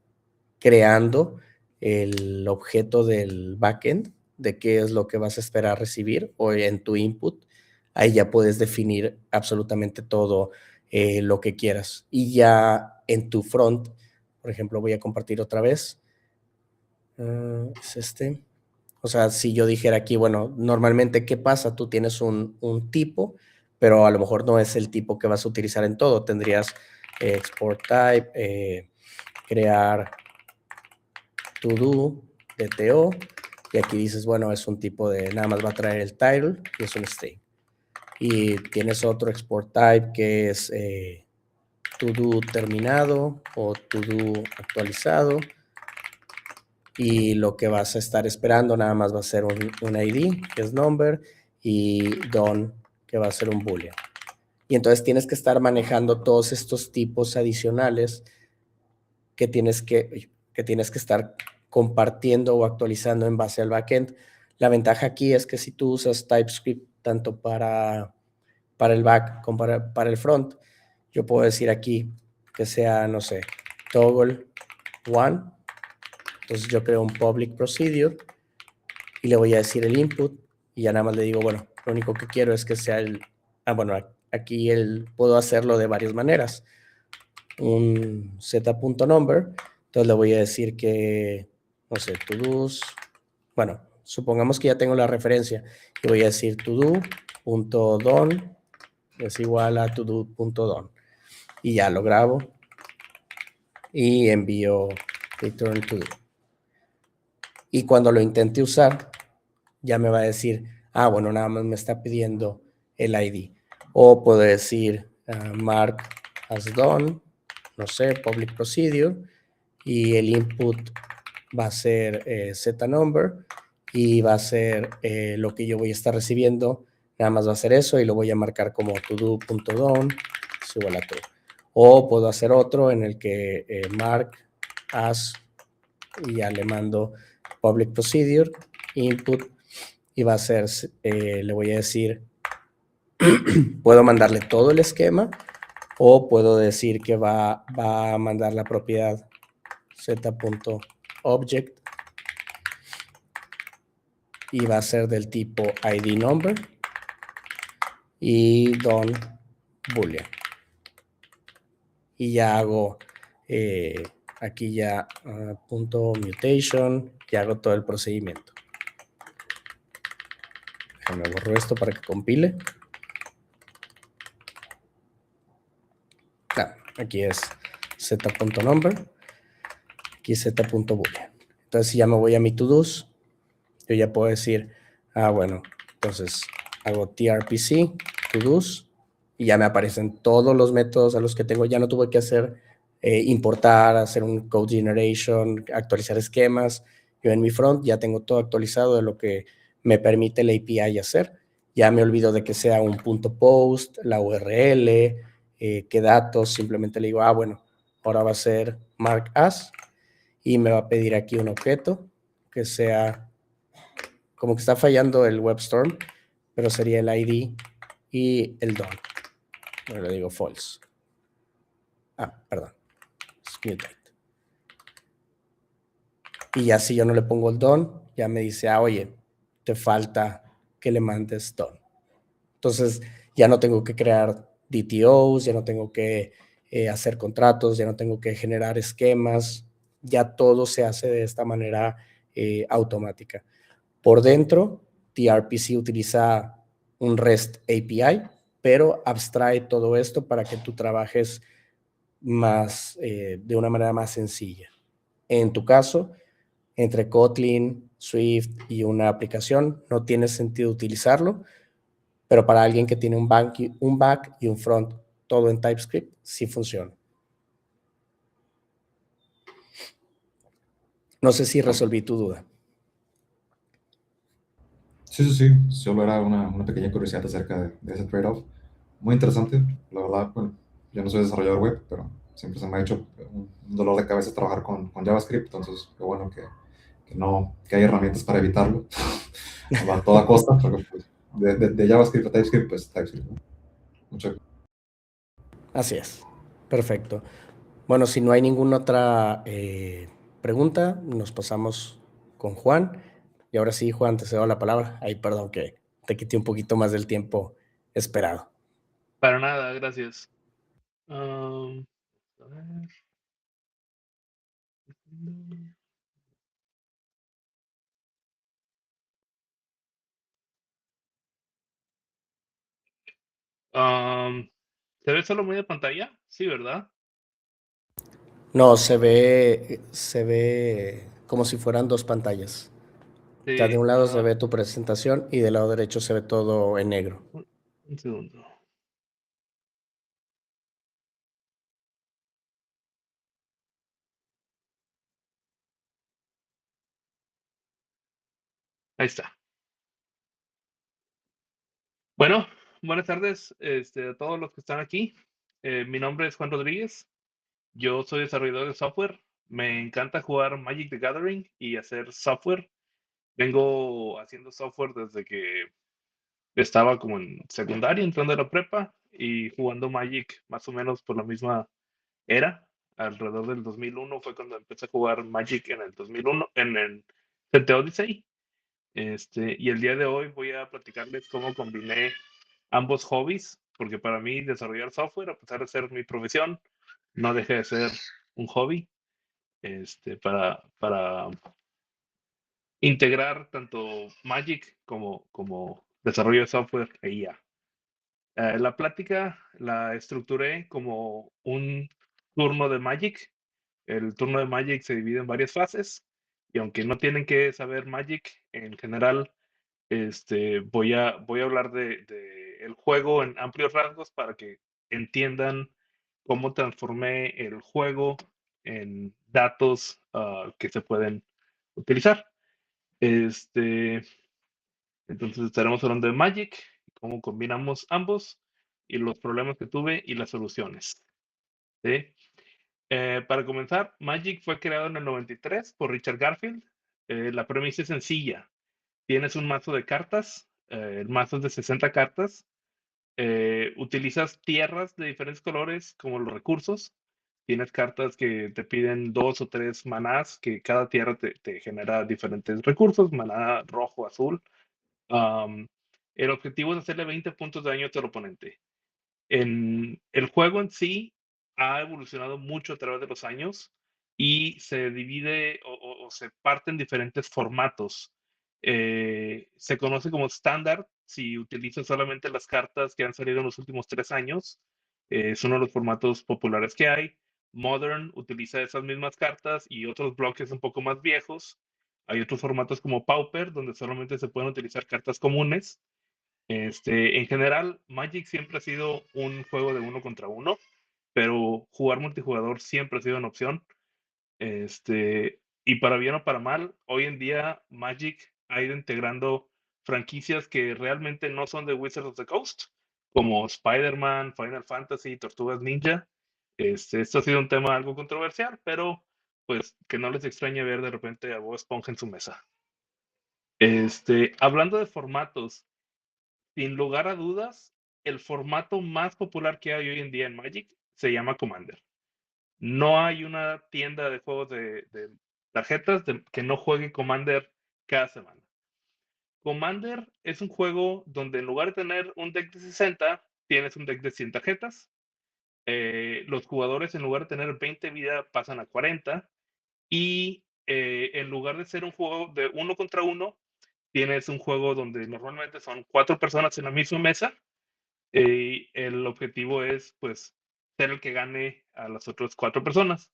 creando el objeto del backend, de qué es lo que vas a esperar recibir, o en tu input, ahí ya puedes definir absolutamente todo lo que quieras. Y ya en tu front, por ejemplo, voy a compartir otra vez. Es este. O sea, si yo dijera aquí, bueno, normalmente, ¿qué pasa? Tú tienes un tipo, pero a lo mejor no es el tipo que vas a utilizar en todo. Tendrías export type, crear to-do, DTO, y aquí dices, bueno, es un tipo de, nada más va a traer el title y es un string. Y tienes otro export type que es to-do terminado o to-do actualizado, y lo que vas a estar esperando nada más va a ser un ID, que es number, y done, que va a ser un boolean. Y entonces tienes que estar manejando todos estos tipos adicionales que tienes que estar compartiendo o actualizando en base al backend. La ventaja aquí es que si tú usas TypeScript tanto para el back como para el front, yo puedo decir aquí que sea, no sé, toggle one. Entonces yo creo un public procedure y le voy a decir el input, y ya nada más le digo, bueno, lo único que quiero es que sea bueno, aquí puedo hacerlo de varias maneras. Un z.number, entonces le voy a decir que, no sé, to-dos, bueno, supongamos que ya tengo la referencia, y voy a decir to-do.done es igual a to-do.done, y ya lo grabo, y envío return to-do. Y cuando lo intente usar, ya me va a decir, bueno, nada más me está pidiendo el ID. O puedo decir mark as done, no sé, public procedure, y el input va a ser z-number, y va a ser lo que yo voy a estar recibiendo, nada más va a ser eso, y lo voy a marcar como todo.done es igual a true. O puedo hacer otro en el que mark as, y ya le mando public procedure, input, y va a ser, le voy a decir, puedo mandarle todo el esquema, o puedo decir que va a mandar la propiedad z.object, y va a ser del tipo ID number y done boolean. Y ya hago aquí ya punto mutation, y hago todo el procedimiento. Déjame borro esto para que compile. Aquí es z.number, aquí z.boolean. Entonces, si ya me voy a mi to-dos, yo ya puedo decir, bueno, entonces hago trpc, to-dos, y ya me aparecen todos los métodos a los que tengo. Ya no tuve que hacer importar, hacer un code generation, actualizar esquemas. Yo en mi front ya tengo todo actualizado de lo que me permite la API hacer. Ya me olvido de que sea un punto post, la URL, qué datos. Simplemente le digo, bueno, ahora va a ser mark as, y me va a pedir aquí un objeto que sea, como que está fallando el WebStorm, pero sería el ID y el DOM. Bueno, le digo false. Perdón. Es mutate. Y ya si yo no le pongo el DOM, ya me dice, oye, te falta que le mandes DOM. Entonces, ya no tengo que crear DTOs, ya no tengo que hacer contratos, ya no tengo que generar esquemas, ya todo se hace de esta manera automática. Por dentro, TRPC utiliza un REST API, pero abstrae todo esto para que tú trabajes más, de una manera más sencilla. En tu caso, entre Kotlin, Swift y una aplicación, no tiene sentido utilizarlo, pero para alguien que tiene un back y un front todo en TypeScript, sí funciona. No sé si resolví tu duda. Sí, solo era una pequeña curiosidad acerca de ese trade-off. Muy interesante, la verdad. Bueno, yo no soy desarrollador web, pero siempre se me ha hecho un dolor de cabeza trabajar con JavaScript, entonces qué bueno que hay herramientas para evitarlo a toda costa, porque pues, de JavaScript a TypeScript, pues TypeScript, ¿no? Muchas Así es. Perfecto. Bueno, si no hay ninguna otra pregunta, nos pasamos con Juan. Y ahora sí, Juan, te cedo la palabra. Ay, perdón que te quité un poquito más del tiempo esperado. Para nada, gracias. A ver. ¿Se ve solo media pantalla? Sí, ¿verdad? No, se ve como si fueran dos pantallas. O sea, de Sí. un lado se ve tu presentación y del lado derecho se ve todo en negro. Un segundo. Ahí está. Bueno, buenas tardes a todos los que están aquí. Mi nombre es Juan Rodríguez. Yo soy desarrollador de software. Me encanta jugar Magic the Gathering y hacer software. Vengo haciendo software desde que estaba como en secundaria, entrando a la prepa y jugando Magic más o menos por la misma era. Alrededor del 2001 fue cuando empecé a jugar Magic en el 2001, en el CT Odyssey. Y el día de hoy voy a platicarles cómo combiné ambos hobbies, porque para mí desarrollar software, a pesar de ser mi profesión, no deja de ser un hobby, para integrar tanto Magic como desarrollo de software e IA. La plática la estructuré como un turno de Magic. El turno de Magic se divide en varias fases y aunque no tienen que saber Magic en general, voy a hablar de el juego en amplios rasgos para que entiendan cómo transformé el juego en datos que se pueden utilizar. Entonces estaremos hablando de Magic, cómo combinamos ambos y los problemas que tuve y las soluciones. ¿Sí? Para comenzar, Magic fue creado en el 93 por Richard Garfield. La premisa es sencilla. Tienes un mazo de cartas, el mazo es de 60 cartas. Utilizas tierras de diferentes colores como los recursos. Tienes cartas que te piden 2 o 3 manás, que cada tierra te genera diferentes recursos, maná rojo, azul. Um, el objetivo es hacerle 20 puntos de daño a tu oponente. El juego en sí ha evolucionado mucho a través de los años y se divide o se parte en diferentes formatos. Se conoce como estándar si utilizas solamente las cartas que han salido en los últimos 3 años. Es uno de los formatos populares que hay. Modern utiliza esas mismas cartas y otros bloques un poco más viejos. Hay otros formatos como Pauper, donde solamente se pueden utilizar cartas comunes. En general, Magic siempre ha sido un juego de uno contra uno, pero jugar multijugador siempre ha sido una opción. Y para bien o para mal, hoy en día Magic ha ido integrando franquicias que realmente no son de Wizards of the Coast, como Spider-Man, Final Fantasy, Tortugas Ninja. Esto ha sido un tema algo controversial, pero pues que no les extrañe ver de repente a Bob Esponja en su mesa. Hablando de formatos, sin lugar a dudas, el formato más popular que hay hoy en día en Magic se llama Commander. No hay una tienda de juegos de tarjetas que no juegue Commander cada semana. Commander es un juego donde en lugar de tener un deck de 60, tienes un deck de 100 tarjetas. Los jugadores en lugar de tener 20 vida pasan a 40. Y en lugar de ser un juego de uno contra uno, tienes un juego donde normalmente son 4 personas en la misma mesa. El objetivo es pues ser el que gane a las otras 4 personas.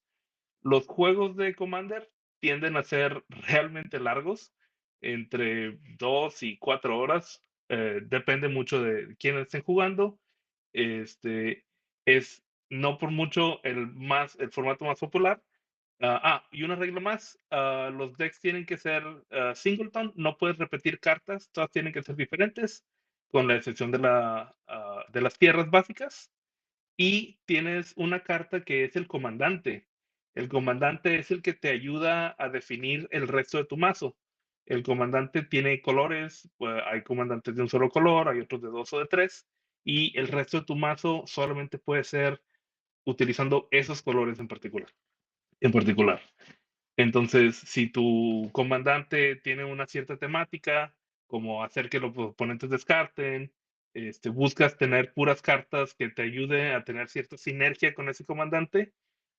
Los juegos de Commander tienden a ser realmente largos, entre 2 y 4 horas. Depende mucho de quién estén jugando. Es no por mucho el formato más popular. Y una regla más, los decks tienen que ser singleton, no puedes repetir cartas, todas tienen que ser diferentes, con la excepción de las tierras básicas. Y tienes una carta que es el comandante. El comandante es el que te ayuda a definir el resto de tu mazo. El comandante tiene colores, hay comandantes de un solo color, hay otros de 2 o de 3, y el resto de tu mazo solamente puede ser utilizando esos colores en particular. Entonces, si tu comandante tiene una cierta temática, como hacer que los oponentes descarten, buscas tener puras cartas que te ayuden a tener cierta sinergia con ese comandante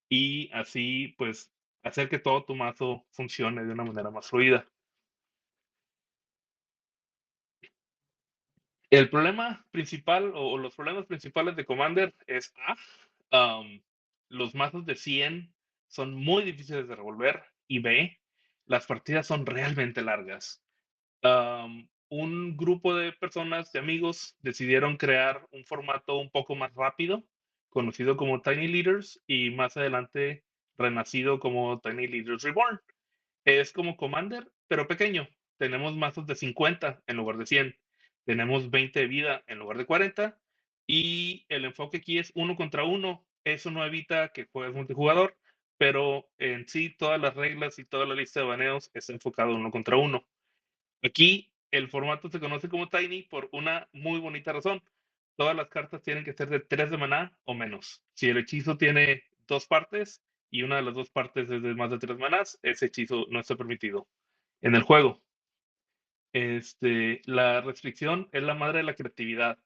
y así, pues, hacer que todo tu mazo funcione de una manera más fluida. El problema principal o los problemas principales de Commander es los mazos de 100 son muy difíciles de revolver y B, las partidas son realmente largas. Un grupo de personas, de amigos, decidieron crear un formato un poco más rápido, conocido como Tiny Leaders, y más adelante renacido como Tiny Leaders Reborn. Es como Commander, pero pequeño. Tenemos mazos de 50 en lugar de 100. Tenemos 20 de vida en lugar de 40. Y el enfoque aquí es uno contra uno. Eso no evita que juegues multijugador, pero en sí todas las reglas y toda la lista de baneos está enfocado uno contra uno. Aquí el formato se conoce como Tiny por una muy bonita razón. Todas las cartas tienen que ser de 3 de maná o menos. Si el hechizo tiene 2 partes y una de las 2 partes es de más de 3 manás, ese hechizo no está permitido en el juego. La restricción es la madre de la creatividad.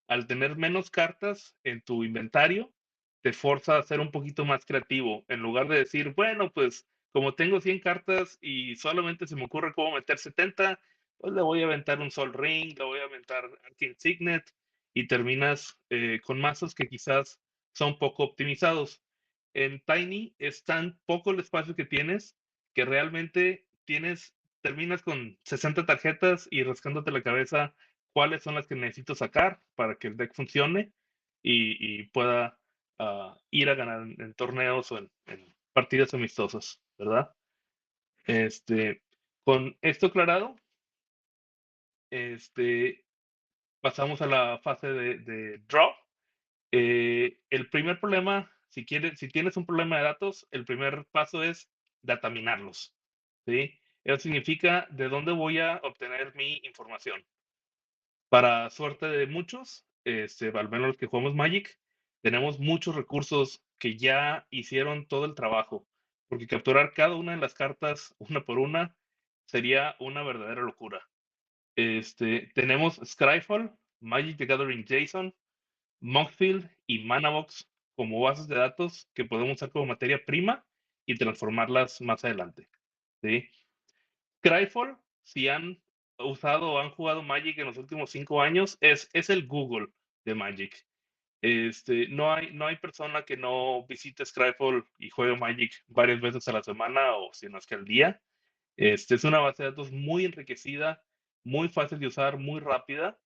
Al tener menos cartas en tu inventario, te forza a ser un poquito más creativo. En lugar de decir, bueno, pues como tengo 100 cartas y solamente se me ocurre cómo meter 70, pues le voy a aventar un Sol Ring, le voy a aventar Arcane Signet y terminas con mazos que quizás son poco optimizados. En Tiny es tan poco el espacio que tienes que realmente terminas con 60 tarjetas y rascándote la cabeza cuáles son las que necesito sacar para que el deck funcione y pueda ir a ganar en torneos o en partidas amistosas, ¿verdad? Con esto aclarado, pasamos a la fase de draw. El primer problema, si tienes un problema de datos, el primer paso es dataminarlos, ¿sí? Eso significa de dónde voy a obtener mi información. Para suerte de muchos, al menos los que jugamos Magic, tenemos muchos recursos que ya hicieron todo el trabajo, porque capturar cada una de las cartas una por una sería una verdadera locura. Tenemos Scryfall, Magic the Gathering JSON, Mockfield y Manabox como bases de datos que podemos usar como materia prima y transformarlas más adelante, ¿sí? Scryfall, si han usado o han jugado Magic en los últimos 5 años, es el Google de Magic. No hay persona que no visite Scryfall y juegue Magic varias veces a la semana o si no es que al día. Es una base de datos muy enriquecida, muy fácil de usar, muy rápida.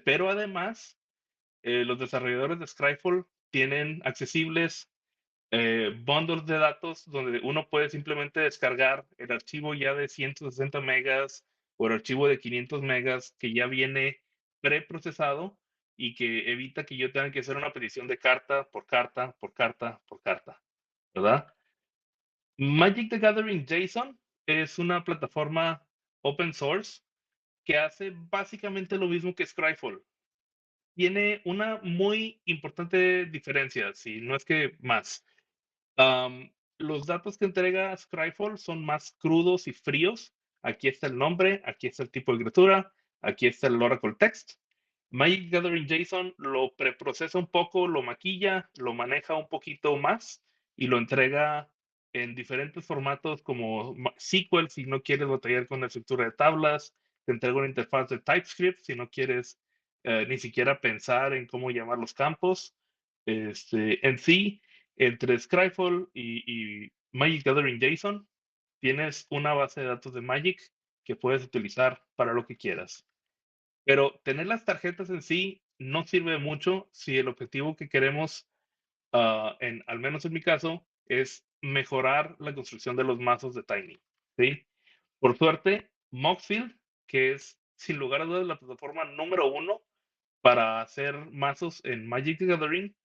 Pero además, los desarrolladores de Scryfall tienen accesibles bundles de datos donde uno puede simplemente descargar el archivo ya de 160 megas o el archivo de 500 megas que ya viene preprocesado y que evita que yo tenga que hacer una petición de carta por carta, por carta, por carta, ¿verdad? Magic the Gathering JSON es una plataforma open source que hace básicamente lo mismo que Scryfall. Tiene una muy importante diferencia, si no es que más. Los datos que entrega Scryfall son más crudos y fríos. Aquí está el nombre, aquí está el tipo de criatura, aquí está el Oracle Text. Magic Gathering JSON lo preprocesa un poco, lo maquilla, lo maneja un poquito más y lo entrega en diferentes formatos como SQL si no quieres batallar con la estructura de tablas, te entrega una interfaz de TypeScript si no quieres ni siquiera pensar en cómo llamar los campos. En sí, entre Scryfall y Magic Gathering JSON, tienes una base de datos de Magic que puedes utilizar para lo que quieras. Pero tener las tarjetas en sí no sirve de mucho si el objetivo que queremos, al menos en mi caso, es mejorar la construcción de los mazos de Tiny. ¿Sí? Por suerte, Moxfield, que es sin lugar a dudas la plataforma número 1 para hacer mazos en Magic the Gathering,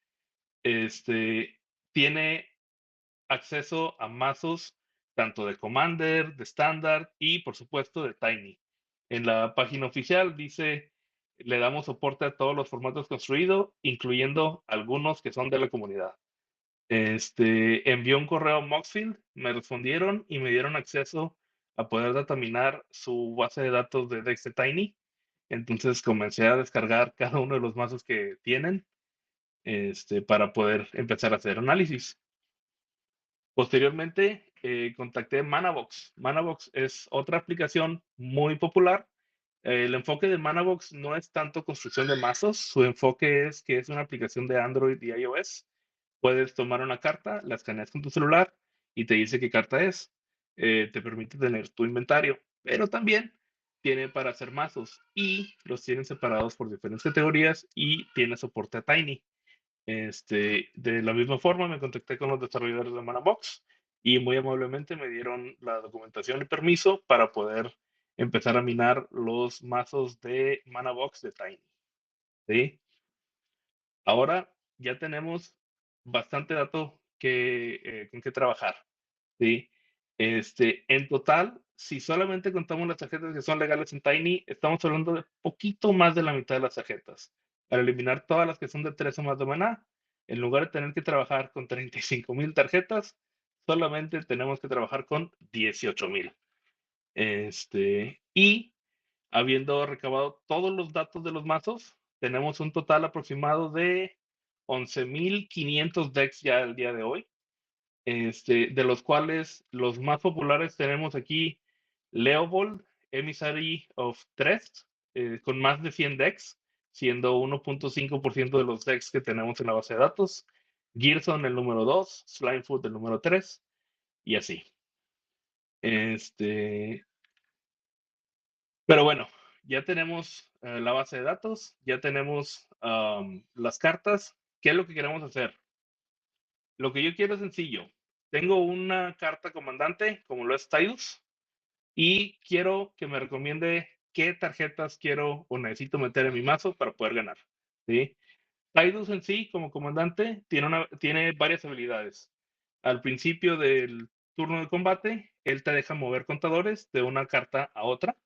tiene acceso a mazos tanto de Commander, de Standard y por supuesto de Tiny. En la página oficial dice, le damos soporte a todos los formatos construidos, incluyendo algunos que son de la comunidad. Envió un correo a Moxfield, me respondieron y me dieron acceso a poder dataminar su base de datos de Dex de Tiny. Entonces comencé a descargar cada uno de los mazos que tienen para poder empezar a hacer análisis. Posteriormente, contacté Manabox. Manabox es otra aplicación muy popular. El enfoque de Manabox no es tanto construcción de mazos, su enfoque es que es una aplicación de Android y iOS. Puedes tomar una carta, la escaneas con tu celular y te dice qué carta es. Te permite tener tu inventario, pero también tiene para hacer mazos y los tienen separados por diferentes categorías y tiene soporte a Tiny. De la misma forma, me contacté con los desarrolladores de Manabox y muy amablemente me dieron la documentación y permiso para poder empezar a minar los mazos de Manabox de Tiny. ¿Sí? Ahora ya tenemos bastante dato con que trabajar. ¿Sí? En total, si solamente contamos las tarjetas que son legales en Tiny, estamos hablando de poquito más de la mitad de las tarjetas. Para eliminar todas las que son de 3 o más de maná, en lugar de tener que trabajar con 35,000 tarjetas, solamente tenemos que trabajar con 18,000. Y habiendo recabado todos los datos de los mazos, tenemos un total aproximado de 11,500 decks ya el día de hoy. De los cuales los más populares tenemos aquí Leovold, Emissary of Trest, con más de 100 decks, siendo 1.5% de los decks que tenemos en la base de datos. Gearson el número 2, Slimefoot el número 3, y así. Pero bueno, ya tenemos la base de datos, ya tenemos las cartas. ¿Qué es lo que queremos hacer? Lo que yo quiero es sencillo. Tengo una carta comandante, como lo es Tidus, y quiero que me recomiende qué tarjetas quiero o necesito meter en mi mazo para poder ganar. ¿Sí? Tidus en sí, como comandante, tiene varias habilidades. Al principio del turno de combate, él te deja mover contadores de una carta a otra.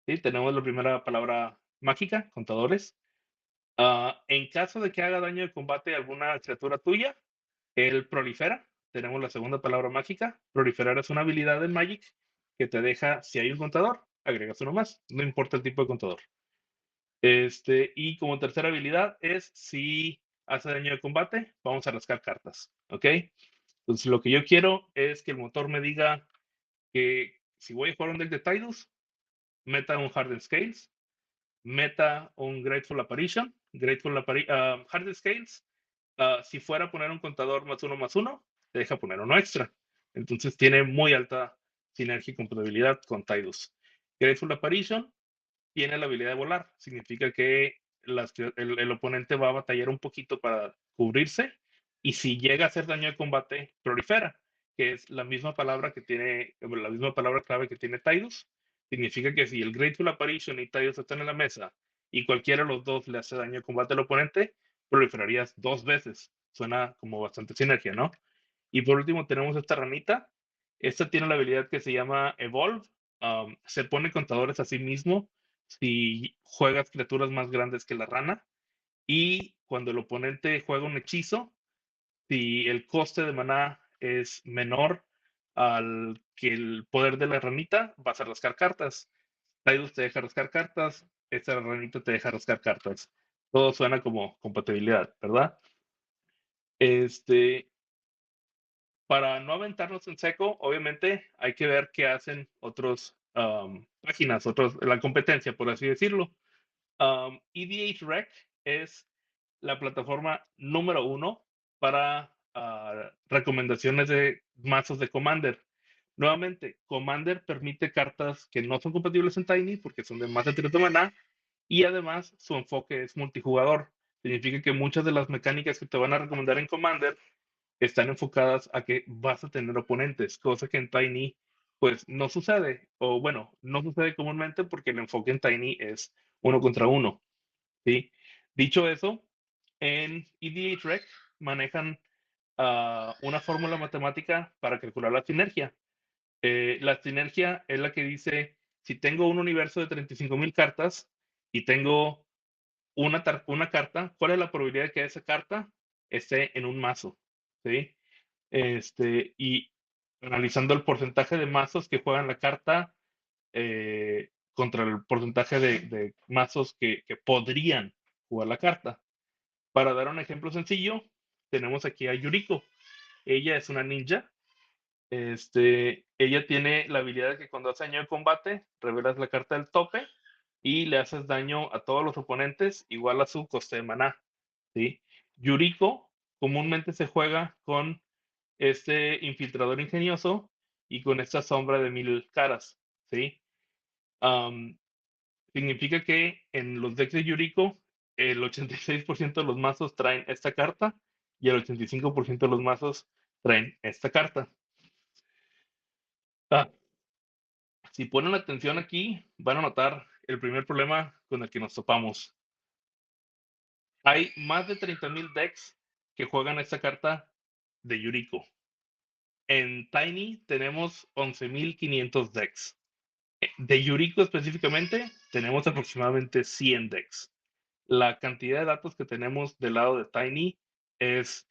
¿Sí? Tenemos la primera palabra mágica, contadores. En caso de que haga daño de combate a alguna criatura tuya, él prolifera. Tenemos la segunda palabra mágica. Proliferar es una habilidad en Magic que te deja, si hay un contador, agregas uno más, no importa el tipo de contador. Y como tercera habilidad es, si hace daño de combate, vamos a rascar cartas, ¿ok? Entonces lo que yo quiero es que el motor me diga que si voy a jugar un deck de Tidus, meta un Hardened Scales, meta un Grateful Apparition, Hard Scales, si fuera a poner un contador +1/+1, te deja poner uno extra. Entonces tiene muy alta sinergia y compatibilidad con Tidus. Grateful Apparition tiene la habilidad de volar. Significa que el oponente va a batallar un poquito para cubrirse, y si llega a hacer daño de combate, prolifera, que es la misma palabra clave que tiene Tidus. Significa que si el Grateful Apparition y Tidus están en la mesa y cualquiera de los dos le hace daño de combate al oponente, proliferarías 2 veces. Suena como bastante sinergia, ¿no? Y por último tenemos esta ranita. Esta tiene la habilidad que se llama Evolve. Se pone contadores a sí mismo si juegas criaturas más grandes que la rana, y cuando el oponente juega un hechizo, si el coste de maná es menor al que el poder de la ranita, vas a rascar cartas. Tidus te deja rascar cartas, esta ranita te deja rascar cartas. Todo suena como compatibilidad, ¿verdad? Para no aventarnos en seco, obviamente hay que ver qué hacen otros páginas, la competencia, por así decirlo. EDH Rec es la plataforma número 1 para recomendaciones de mazos de Commander. Nuevamente, Commander permite cartas que no son compatibles en Tiny porque son de más de 3 de maná, y además su enfoque es multijugador. Significa que muchas de las mecánicas que te van a recomendar en Commander están enfocadas a que vas a tener oponentes, cosa que en Tiny pues no sucede, o bueno, no sucede comúnmente porque el enfoque en Tiny es 1 contra 1, ¿sí? Dicho eso, en EDH Rec manejan una fórmula matemática para calcular la sinergia. La sinergia es la que dice, si tengo un universo de 35,000 cartas y tengo una carta, ¿cuál es la probabilidad de que esa carta esté en un mazo? ¿Sí? Y analizando el porcentaje de mazos que juegan la carta contra el porcentaje de mazos que podrían jugar la carta. Para dar un ejemplo sencillo, tenemos aquí a Yuriko. Ella es una ninja. Ella tiene la habilidad de que cuando hace daño de combate, revelas la carta del tope y le haces daño a todos los oponentes igual a su coste de maná, ¿sí? Yuriko comúnmente se juega con este infiltrador ingenioso y con esta sombra de 1000 caras, ¿sí? Significa que en los decks de Yuriko, el 86% de los mazos traen esta carta y el 85% de los mazos traen esta carta. Si ponen atención aquí, van a notar el primer problema con el que nos topamos. Hay más de 30,000 decks que juegan esta carta de Yuriko. En Tiny tenemos 11,500 decks. De Yuriko específicamente, tenemos aproximadamente 100 decks. La cantidad de datos que tenemos del lado de Tiny es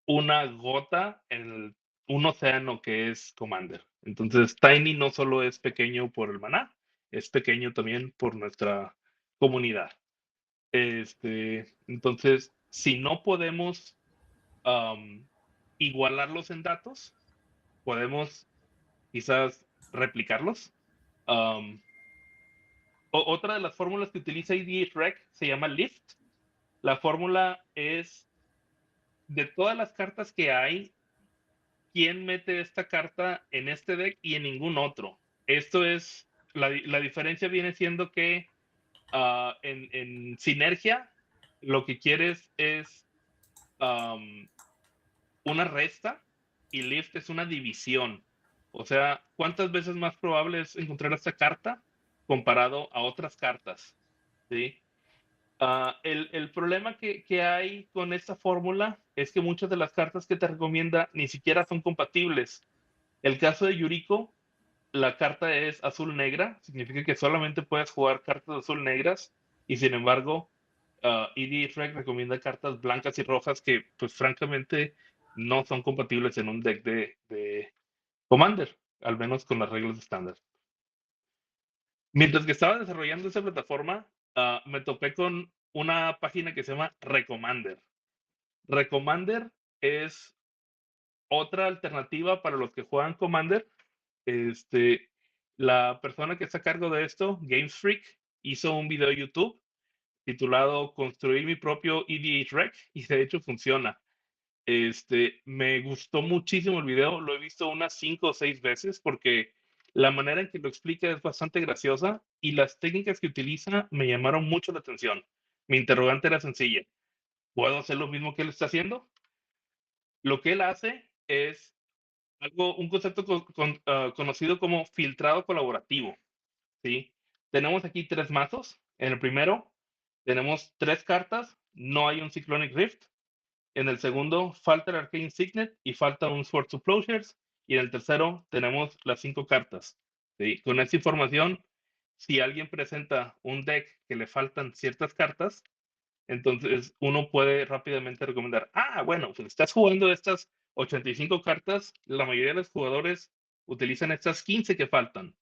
una gota en un océano que es Commander. Entonces, Tiny no solo es pequeño por el maná, es pequeño también por nuestra comunidad. Entonces, si no podemos igualarlos en datos, podemos quizás replicarlos. Otra de las fórmulas que utiliza EDH Rec se llama Lift. La fórmula es de todas las cartas que hay, ¿quién mete esta carta en este deck y en ningún otro? Esto es, la diferencia viene siendo que en sinergia lo que quieres es una resta, y lift es una división. O sea, ¿cuántas veces más probable es encontrar esta carta comparado a otras cartas? ¿Sí? El problema que hay con esta fórmula es que muchas de las cartas que te recomienda ni siquiera son compatibles. El caso de Yuriko, la carta es azul-negra, significa que solamente puedes jugar cartas azul-negras, y sin embargo, EDH Rec recomienda cartas blancas y rojas que, pues francamente, no son compatibles en un deck de Commander, al menos con las reglas estándar. Mientras que estaba desarrollando esa plataforma, me topé con una página que se llama Recommander. Recommander es otra alternativa para los que juegan Commander. La persona que está a cargo de esto, Game Freak, hizo un video de YouTube. titulado Construir mi propio EDH Rec, y de hecho funciona. Me gustó muchísimo el video, lo he visto unas 5 o 6 veces porque la manera en que lo explica es bastante graciosa y las técnicas que utiliza me llamaron mucho la atención. Mi interrogante era sencilla: ¿puedo hacer lo mismo que él está haciendo? Lo que él hace es un concepto conocido como filtrado colaborativo, ¿sí? Tenemos aquí 3 mazos. En el primero tenemos 3 cartas, no hay un Cyclonic Rift. En el segundo falta el Arcane Signet y falta un Swords of Plowshares. Y en el tercero tenemos las 5 cartas, ¿sí? Con esta información, si alguien presenta un deck que le faltan ciertas cartas, entonces uno puede rápidamente recomendar: bueno, pues estás jugando estas 85 cartas, la mayoría de los jugadores utilizan estas 15 que faltan.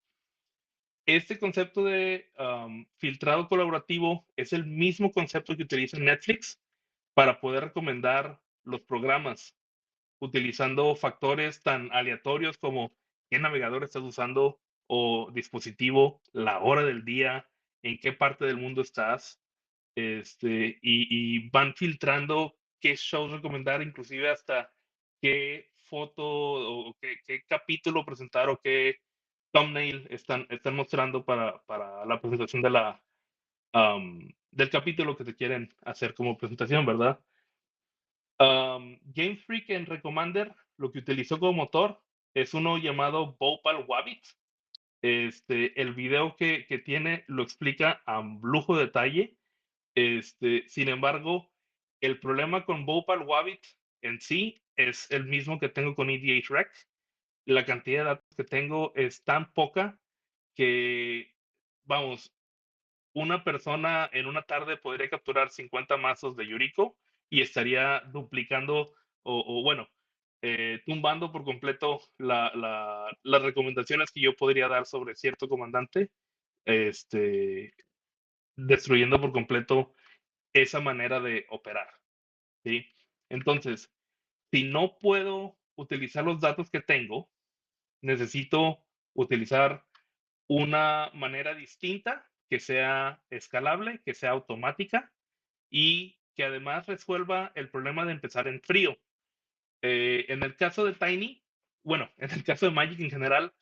Este concepto de filtrado colaborativo es el mismo concepto que utiliza Netflix para poder recomendar los programas, utilizando factores tan aleatorios como qué navegador estás usando o dispositivo, la hora del día, en qué parte del mundo estás, y van filtrando qué shows recomendar, inclusive hasta qué foto o qué capítulo presentar o qué thumbnail están mostrando para la presentación del capítulo que te quieren hacer como presentación, ¿verdad? Game Freak en Recommander lo que utilizó como motor es uno llamado Bhopal Wabbit. El video que tiene lo explica a lujo de detalle. Sin embargo, el problema con Bhopal Wabbit en sí es el mismo que tengo con EDH Rec. La cantidad de datos que tengo es tan poca que, vamos, una persona en una tarde podría capturar 50 mazos de Yuriko y estaría duplicando bueno, tumbando por completo las recomendaciones que yo podría dar sobre cierto comandante, destruyendo por completo esa manera de operar, ¿sí? Entonces, si no puedo utilizar los datos que tengo, necesito utilizar una manera distinta que sea escalable, que sea automática y que además resuelva el problema de empezar en frío. En el caso de Tiny, bueno, en el caso de Magic en general,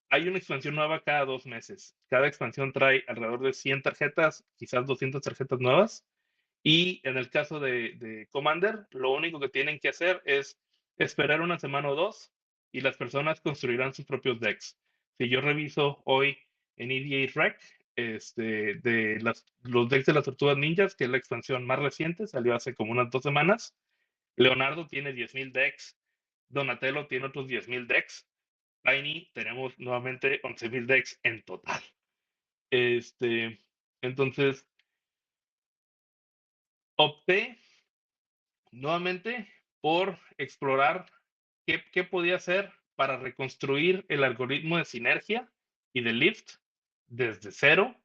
hay una expansión nueva cada 2 meses. Cada expansión trae alrededor de 100 tarjetas, quizás 200 tarjetas nuevas. Y en el caso de Commander, lo único que tienen que hacer es esperar una semana o dos y las personas construirán sus propios decks. Si yo reviso hoy en EDH Rec, los decks de las Tortugas Ninjas, que es la expansión más reciente, salió hace como unas 2 semanas. Leonardo tiene 10,000 decks. Donatello tiene otros 10,000 decks. Tiny tenemos nuevamente 11,000 decks en total. Entonces, opté nuevamente por explorar qué podía hacer para reconstruir el algoritmo de sinergia y de lift desde cero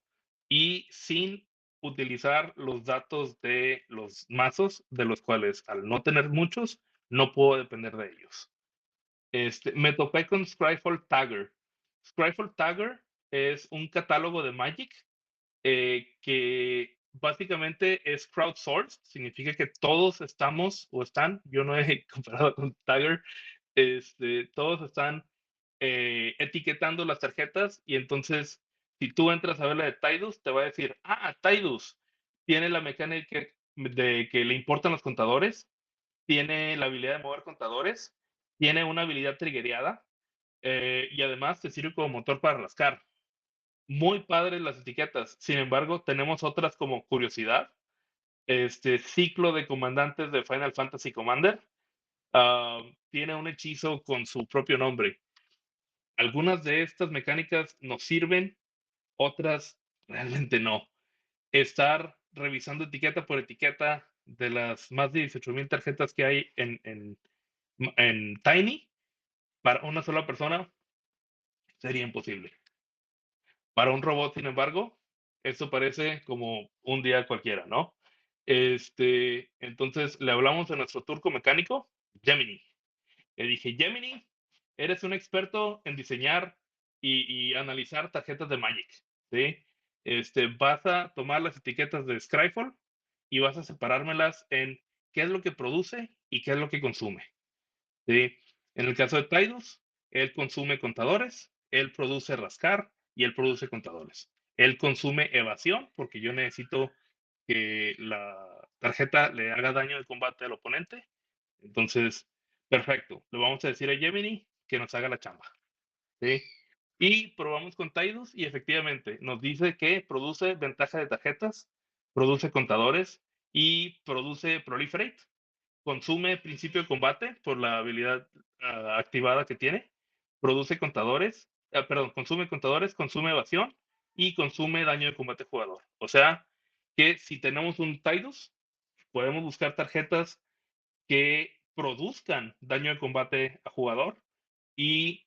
y sin utilizar los datos de los mazos, de los cuales al no tener muchos, no puedo depender de ellos. Me topé con Scryfall Tagger. Scryfall Tagger es un catálogo de Magic que básicamente es crowdsourced, significa que todos estamos o están, yo no he comparado con Tagger, todos están etiquetando las tarjetas y entonces si tú entras a ver la de Tidus, te va a decir: Tidus tiene la mecánica de que le importan los contadores, tiene la habilidad de mover contadores, tiene una habilidad triggereada y además te sirve como motor para rascar. Muy padres las etiquetas. Sin embargo, tenemos otras como curiosidad. Ciclo de comandantes de Final Fantasy Commander tiene un hechizo con su propio nombre. Algunas de estas mecánicas nos sirven, otras realmente no. Estar revisando etiqueta por etiqueta de las más de 18,000 tarjetas que hay en Tiny para una sola persona sería imposible. Para un robot, sin embargo, esto parece como un día cualquiera, ¿no? Entonces le hablamos a nuestro turco mecánico, Gemini. Le dije: Gemini, eres un experto en diseñar y analizar tarjetas de Magic, ¿sí? vas a tomar las etiquetas de Scryfall y vas a separármelas en qué es lo que produce y qué es lo que consume. ¿Sí? En el caso de Tidus, él consume contadores, él produce rascar y él produce contadores. Él consume evasión porque yo necesito que la tarjeta le haga daño de combate al oponente. Entonces, perfecto. Le vamos a decir a Gemini que nos haga la chamba. ¿Sí? Y probamos con Tidus y efectivamente nos dice que produce ventaja de tarjetas, produce contadores y produce proliferate. Consume principio de combate por la habilidad activada que tiene. Produce contadores, consume contadores, consume evasión y consume daño de combate jugador. O sea que si tenemos un Tidus, podemos buscar tarjetas que produzcan daño de combate a jugador y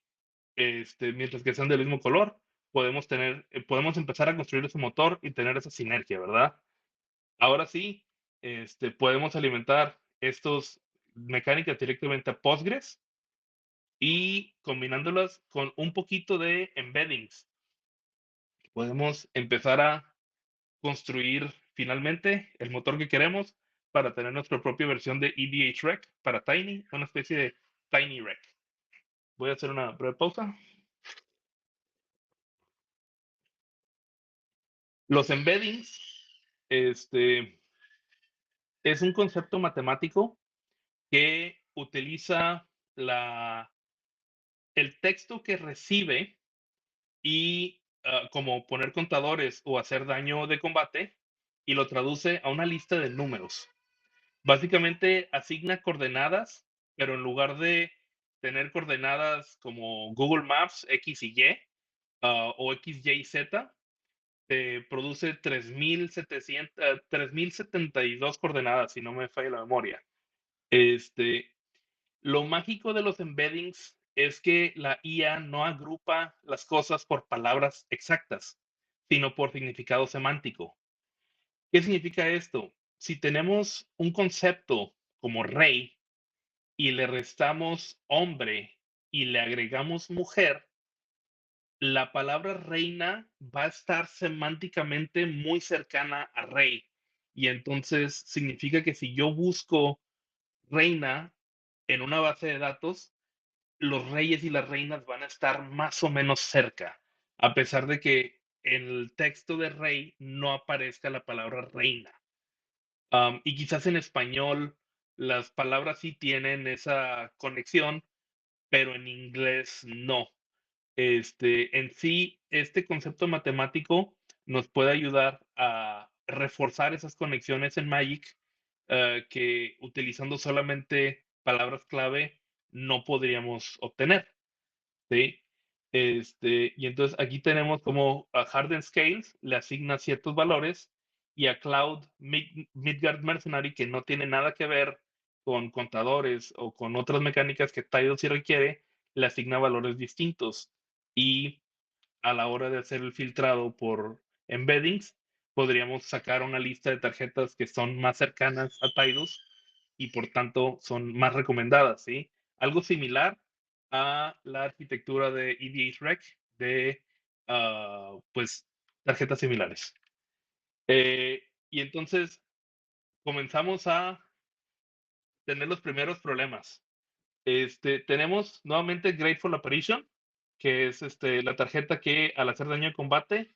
mientras que sean del mismo color, podemos empezar a construir ese motor y tener esa sinergia, ¿verdad? Ahora sí, podemos alimentar estos mecánicas directamente a Postgres y combinándolas con un poquito de embeddings, podemos empezar a construir finalmente el motor que queremos para tener nuestra propia versión de EDHREC para Tiny, una especie de TinyREC. Voy a hacer una breve pausa. Los embeddings, es un concepto matemático que utiliza el texto que recibe y como poner contadores o hacer daño de combate y lo traduce a una lista de números. Básicamente asigna coordenadas, pero en lugar de tener coordenadas como Google Maps X y Y o X, Y y Z, produce 3072 coordenadas, si no me falla la memoria. Lo mágico de los embeddings es que la IA no agrupa las cosas por palabras exactas, sino por significado semántico. ¿Qué significa esto? Si tenemos un concepto como rey y le restamos hombre y le agregamos mujer, la palabra reina va a estar semánticamente muy cercana a rey. Y entonces significa que si yo busco reina en una base de datos, los reyes y las reinas van a estar más o menos cerca, a pesar de que en el texto de rey no aparezca la palabra reina. Y quizás en español las palabras sí tienen esa conexión, pero en inglés no. En sí, este concepto matemático nos puede ayudar a reforzar esas conexiones en Magic que utilizando solamente palabras clave no podríamos obtener, ¿sí? Y entonces aquí tenemos como a Hardened Scales le asigna ciertos valores y a Cloud Midgard Mercenary, que no tiene nada que ver con contadores o con otras mecánicas que Tidal sí requiere, le asigna valores distintos. Y a la hora de hacer el filtrado por embeddings, podríamos sacar una lista de tarjetas que son más cercanas a Tidus y por tanto son más recomendadas, ¿sí? Algo similar a la arquitectura de EDHREC de, pues, tarjetas similares. Y entonces comenzamos a tener los primeros problemas. Tenemos nuevamente Grateful Apparition, que es la tarjeta que al hacer daño de combate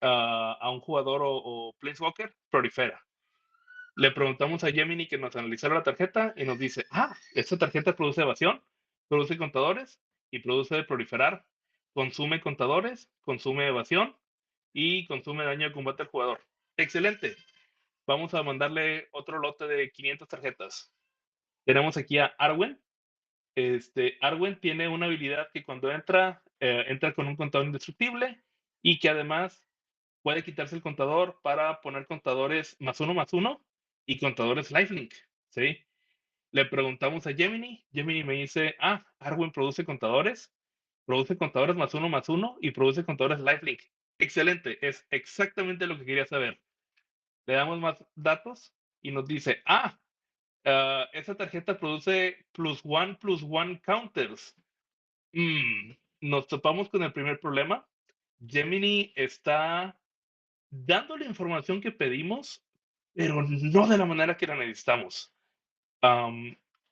a un jugador o Planeswalker, prolifera. Le preguntamos a Gemini que nos analizara la tarjeta y nos dice, esta tarjeta produce evasión, produce contadores y produce proliferar, consume contadores, consume evasión y consume daño de combate al jugador. Excelente. Vamos a mandarle otro lote de 500 tarjetas. Tenemos aquí a Arwen. Arwen tiene una habilidad que cuando entra con un contador indestructible y que además puede quitarse el contador para poner contadores +1/+1 y contadores lifelink, ¿sí? Le preguntamos a Gemini me dice, Arwen produce contadores +1/+1 y produce contadores lifelink. Excelente, es exactamente lo que quería saber. Le damos más datos y nos dice, esa tarjeta produce +1/+1 counters. Nos topamos con el primer problema. Gemini está dando la información que pedimos, pero no de la manera que la necesitamos.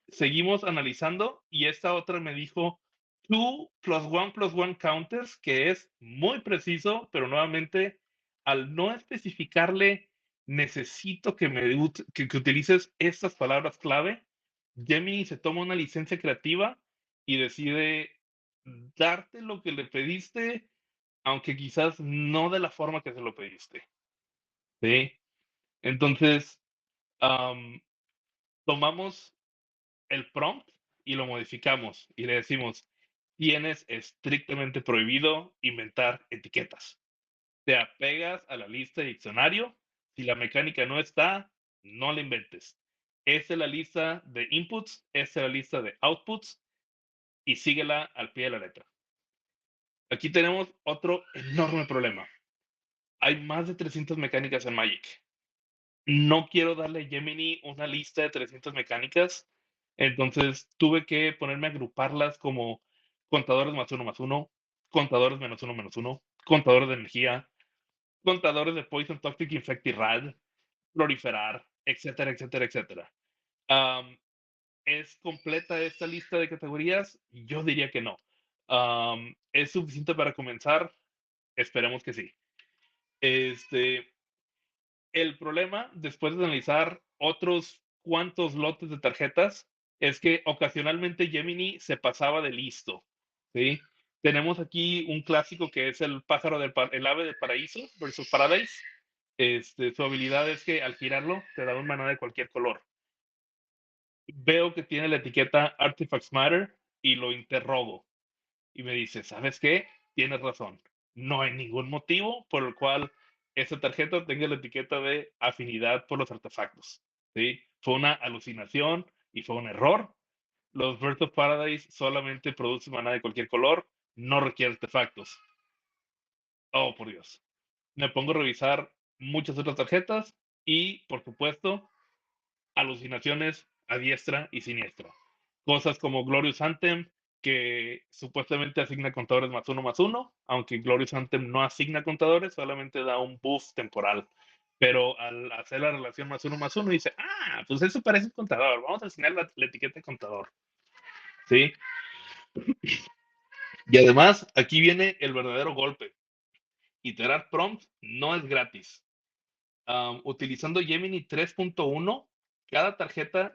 Seguimos analizando y esta otra me dijo 2+1+1 counters, que es muy preciso, pero nuevamente, al no especificarle, necesito que que utilices estas palabras clave, Gemini se toma una licencia creativa y decide darte lo que le pediste, aunque quizás no de la forma que se lo pediste. ¿Sí? Entonces, tomamos el prompt y lo modificamos y le decimos, tienes estrictamente prohibido inventar etiquetas. Te apegas a la lista de diccionario. Si la mecánica no está, no la inventes. Esta es la lista de inputs, esta es la lista de outputs y síguela al pie de la letra. Aquí tenemos otro enorme problema. Hay más de 300 mecánicas en Magic. No quiero darle a Gemini una lista de 300 mecánicas, entonces tuve que ponerme a agruparlas como contadores +1/+1, contadores -1/-1, contadores de energía, contadores de Poison, Toxic, Infect y Rad, proliferar, etcétera, etcétera, etcétera. ¿Es completa esta lista de categorías? Yo diría que no. ¿Es suficiente para comenzar? Esperemos que sí. El problema, después de analizar otros cuantos lotes de tarjetas, es que ocasionalmente Gemini se pasaba de listo, ¿sí? Tenemos aquí un clásico que es el el ave del paraíso versus Paradise. Su habilidad es que al girarlo te da un maná de cualquier color. Veo que tiene la etiqueta Artifacts Matter y lo interrogo. Y me dice, ¿sabes qué? Tienes razón. No hay ningún motivo por el cual esta tarjeta tenga la etiqueta de afinidad por los artefactos. ¿Sí? Fue una alucinación y fue un error. Los Birds of Paradise solamente producen maná de cualquier color, no requiere artefactos. Oh, por Dios. Me pongo a revisar muchas otras tarjetas y, por supuesto, alucinaciones a diestra y siniestra. Cosas como Glorious Anthem, que supuestamente asigna contadores +1/+1, aunque Glorious Anthem no asigna contadores, solamente da un buff temporal. Pero al hacer la relación +1/+1 dice, pues eso parece un contador, vamos a asignar la etiqueta de contador. ¿Sí? Y además, aquí viene el verdadero golpe. Iterar prompt no es gratis. Utilizando Gemini 3.1, cada tarjeta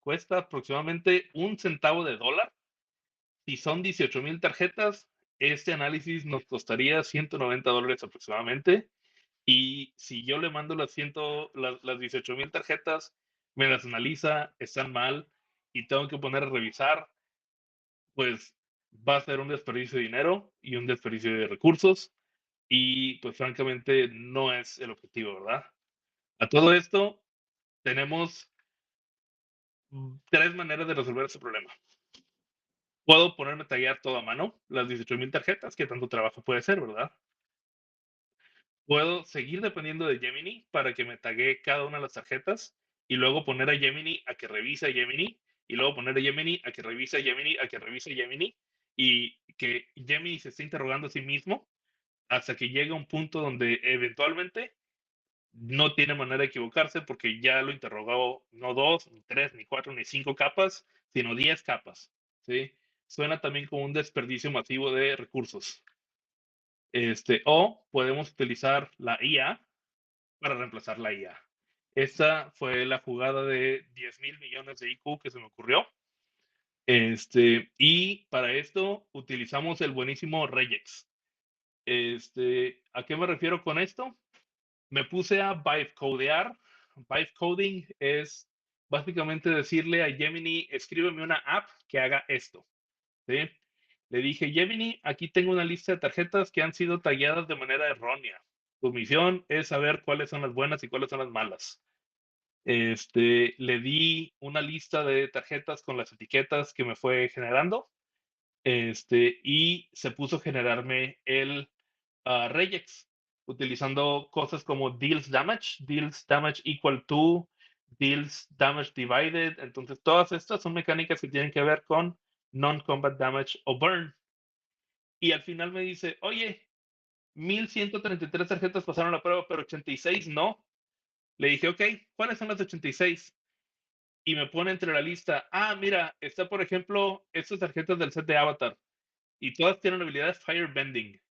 cuesta aproximadamente $0.01. Si son 18,000 tarjetas, este análisis nos costaría $190 aproximadamente. Y si yo le mando las 18,000 tarjetas, me las analiza, están mal y tengo que poner a revisar, pues va a ser un desperdicio de dinero y un desperdicio de recursos. Y pues francamente no es el objetivo, ¿verdad? A todo esto, tenemos 3 maneras de resolver ese problema. Puedo ponerme a taggear todo a mano, las 18,000 tarjetas, que tanto trabajo puede ser, ¿verdad? Puedo seguir dependiendo de Gemini para que me taguee cada una de las tarjetas y luego poner a Gemini a que revise a Gemini y luego poner a Gemini a que revise a Gemini a que revise a Gemini y que Gemini se esté interrogando a sí mismo hasta que llegue a un punto donde eventualmente no tiene manera de equivocarse porque ya lo interrogó no 2, ni 3, ni 4, ni 5 capas, sino 10 capas. ¿Sí? Suena también como un desperdicio masivo de recursos. O podemos utilizar la IA para reemplazar la IA. Esta fue la jugada de 10,000 millones de IQ que se me ocurrió. Y para esto utilizamos el buenísimo Regex. ¿A qué me refiero con esto? Me puse a vibe codear. Vibe coding es básicamente decirle a Gemini, escríbeme una app que haga esto. ¿Sí? Le dije, Gemini, aquí tengo una lista de tarjetas que han sido talladas de manera errónea. Tu misión es saber cuáles son las buenas y cuáles son las malas. Le di una lista de tarjetas con las etiquetas que me fue generando. Y se puso a generarme el regex, utilizando cosas como deals damage equal to, deals damage divided. Entonces, todas estas son mecánicas que tienen que ver con non-combat damage o burn. Y al final me dice, oye, 1133 tarjetas pasaron la prueba, pero 86 no. Le dije, ok, ¿cuáles son las 86? Y me pone entre la lista, mira, está por ejemplo estas tarjetas del set de Avatar y todas tienen la habilidad de Firebending.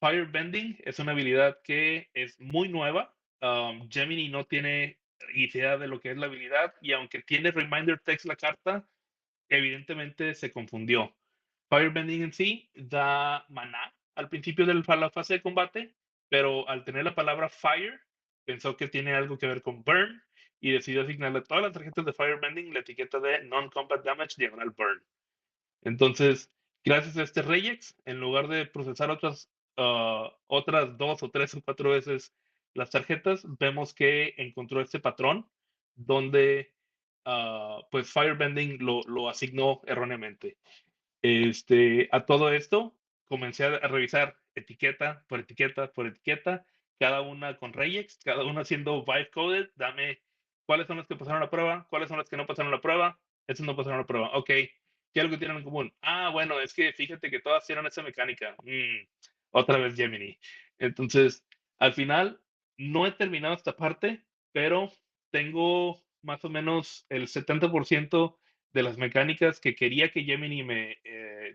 Firebending es una habilidad que es muy nueva. Gemini no tiene idea de lo que es la habilidad y aunque tiene Reminder Text la carta, evidentemente se confundió. Firebending en sí da maná al principio de la fase de combate, pero al tener la palabra Fire, pensó que tiene algo que ver con Burn y decidió asignarle a todas las tarjetas de Firebending la etiqueta de Non-Combat Damage diagonal Burn. Entonces, gracias a este regex, en lugar de procesar otras 2 o 3 o 4 veces las tarjetas, vemos que encontró este patrón donde pues Firebending lo asignó erróneamente. A todo esto, comencé a revisar etiqueta por etiqueta por etiqueta, cada una con regex, cada una siendo vibe coded. Dame cuáles son las que pasaron la prueba, cuáles son las que no pasaron la prueba. Esas no pasaron la prueba. Ok, ¿qué es lo que tienen en común? Bueno, es que fíjate que todas tienen esa mecánica. Otra vez Gemini. Entonces, al final, no he terminado esta parte, pero tengo más o menos el 70% de las mecánicas que quería que Gemini me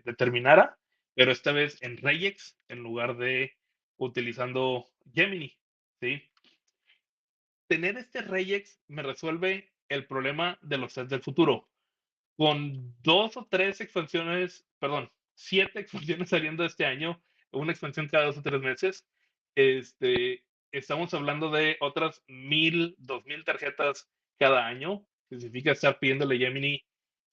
determinara, pero esta vez en regex en lugar de utilizando Gemini, ¿sí? Tener este regex me resuelve el problema de los sets del futuro. Con 2 o 3 expansiones, perdón, 7 expansiones saliendo este año, una expansión cada 2 o 3 meses, estamos hablando de otras 1000, 2000 tarjetas cada año, que significa estar pidiéndole a Gemini,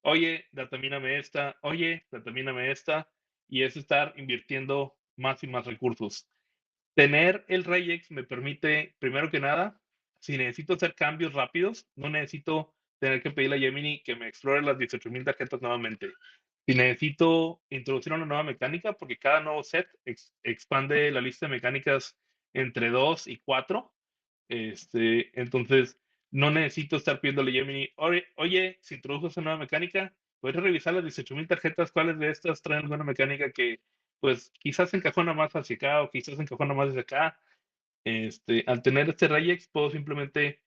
oye, datamíname esta, oye, datamíname esta, y es estar invirtiendo más y más recursos. Tener el regex me permite, primero que nada, si necesito hacer cambios rápidos, no necesito tener que pedirle a Gemini que me explore las 18,000 tarjetas nuevamente. Si necesito introducir una nueva mecánica, porque cada nuevo set expande la lista de mecánicas entre 2 y 4, entonces no necesito estar pidiéndole a Gemini, oye, si introdujo esa nueva mecánica, ¿puedes revisar las 18,000 tarjetas? ¿Cuáles de estas traen alguna mecánica que pues quizás encajona más hacia acá o quizás encajona más hacia acá? Al tener este regex puedo simplemente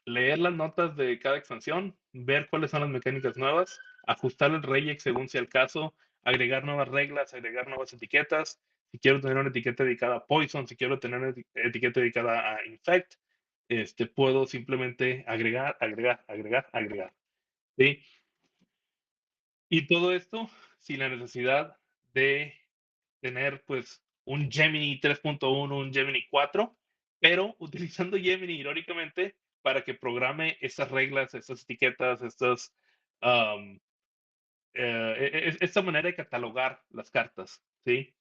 leer las notas de cada expansión, ver cuáles son las mecánicas nuevas, ajustar el regex según sea el caso, agregar nuevas reglas, agregar nuevas etiquetas. Si quiero tener una etiqueta dedicada a Poison, si quiero tener una etiqueta dedicada a Infect, puedo simplemente agregar, ¿sí? Y todo esto sin la necesidad de tener pues un Gemini 3.1, un Gemini 4, pero utilizando Gemini irónicamente para que programe estas reglas, estas etiquetas, esta manera de catalogar las cartas, ¿sí?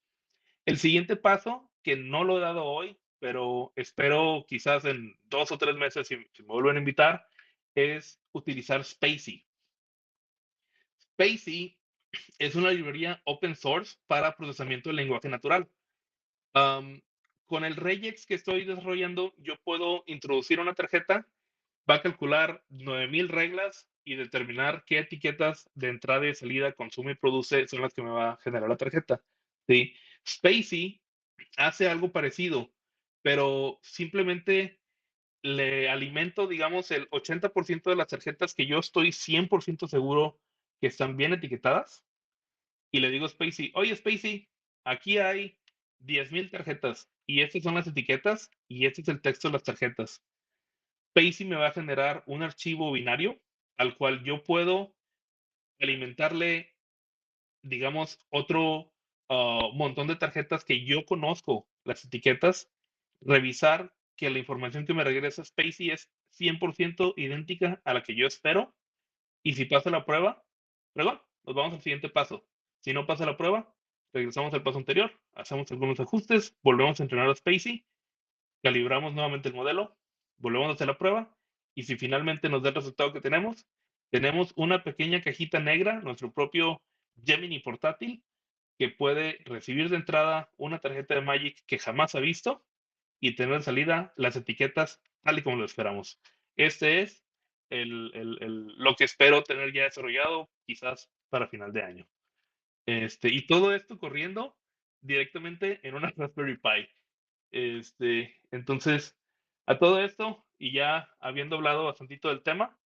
El siguiente paso, que no lo he dado hoy, pero espero quizás en 2 o 3 meses, si me vuelven a invitar, es utilizar Spacey. Spacey es una librería open source para procesamiento del lenguaje natural. Con el regex que estoy desarrollando, yo puedo introducir una tarjeta, va a calcular 9000 reglas y determinar qué etiquetas de entrada y salida consume y produce son las que me va a generar la tarjeta. ¿Sí? Spacey hace algo parecido, pero simplemente le alimento, digamos, el 80% de las tarjetas que yo estoy 100% seguro que están bien etiquetadas y le digo a Spacey, oye Spacey, aquí hay 10,000 tarjetas y estas son las etiquetas y este es el texto de las tarjetas. Spacey me va a generar un archivo binario al cual yo puedo alimentarle, digamos, otro montón de tarjetas que yo conozco, las etiquetas, revisar que la información que me regresa Spacey es 100% idéntica a la que yo espero y si pasa la prueba, luego nos vamos al siguiente paso. Si no pasa la prueba, regresamos al paso anterior, hacemos algunos ajustes, volvemos a entrenar a Spacey, calibramos nuevamente el modelo, volvemos a hacer la prueba y si finalmente nos da el resultado que tenemos una pequeña cajita negra, nuestro propio Gemini portátil, que puede recibir de entrada una tarjeta de Magic que jamás ha visto y tener de salida las etiquetas tal y como lo esperamos. Este es lo que espero tener ya desarrollado quizás para final de año. Y todo esto corriendo directamente en una Raspberry Pi. Entonces, a todo esto, y ya habiendo hablado bastantito del tema,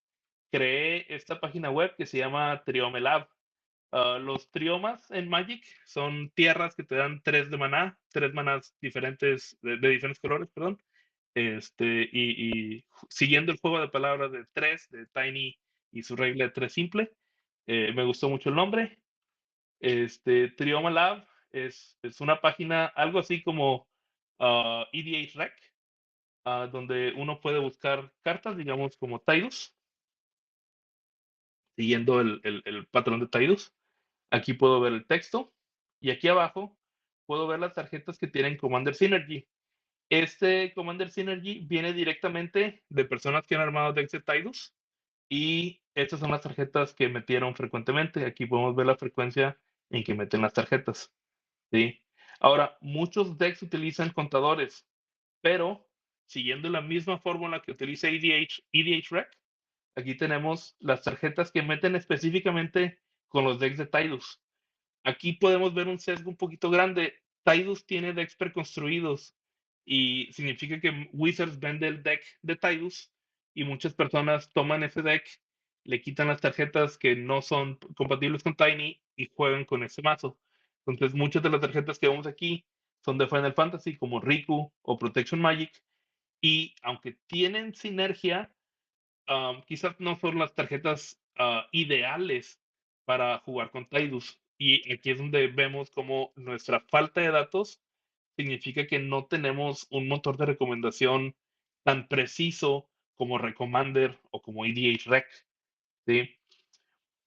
creé esta página web que se llama Triomelab. Los triomas en Magic son tierras que te dan 3 de maná, 3 manás diferentes, de diferentes colores, perdón. Y siguiendo el juego de palabras de 3, de Tiny y su regla de 3 simple, me gustó mucho el nombre. Trioma Lab es una página, algo así como EDH Rec, donde uno puede buscar cartas, digamos, como Tidus, siguiendo el patrón de Tidus. Aquí puedo ver el texto y aquí abajo puedo ver las tarjetas que tienen Commander Synergy. Este Commander Synergy viene directamente de personas que han armado decks de Tidus y estas son las tarjetas que metieron frecuentemente. Aquí podemos ver la frecuencia en que meten las tarjetas. ¿Sí? Ahora, muchos decks utilizan contadores, pero siguiendo la misma fórmula que utiliza EDH Rec, aquí tenemos las tarjetas que meten específicamente con los decks de Tidus. Aquí podemos ver un sesgo un poquito grande. Tidus tiene decks preconstruidos y significa que Wizards vende el deck de Tidus y muchas personas toman ese deck, le quitan las tarjetas que no son compatibles con Tiny y juegan con ese mazo. Entonces, muchas de las tarjetas que vemos aquí son de Final Fantasy, como Riku o Protection Magic, y aunque tienen sinergia, quizás no son las tarjetas ideales para jugar con Tidus. Y aquí es donde vemos como nuestra falta de datos significa que no tenemos un motor de recomendación tan preciso como Recommander o como EDH Rec. ¿Sí?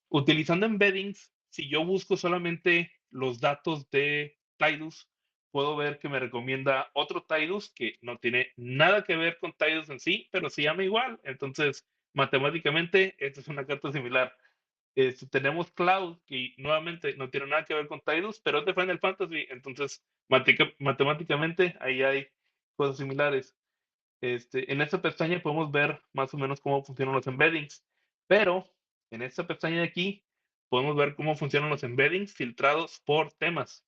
Utilizando embeddings, si yo busco solamente los datos de Tidus, puedo ver que me recomienda otro Tidus que no tiene nada que ver con Tidus en sí, pero se llama igual. Entonces, matemáticamente, esta es una carta similar. Tenemos Cloud, que nuevamente no tiene nada que ver con Tidus, pero es de Final Fantasy. Entonces, matemáticamente, ahí hay cosas similares. En esta pestaña podemos ver más o menos cómo funcionan los embeddings, pero en esta pestaña de aquí podemos ver cómo funcionan los embeddings filtrados por temas.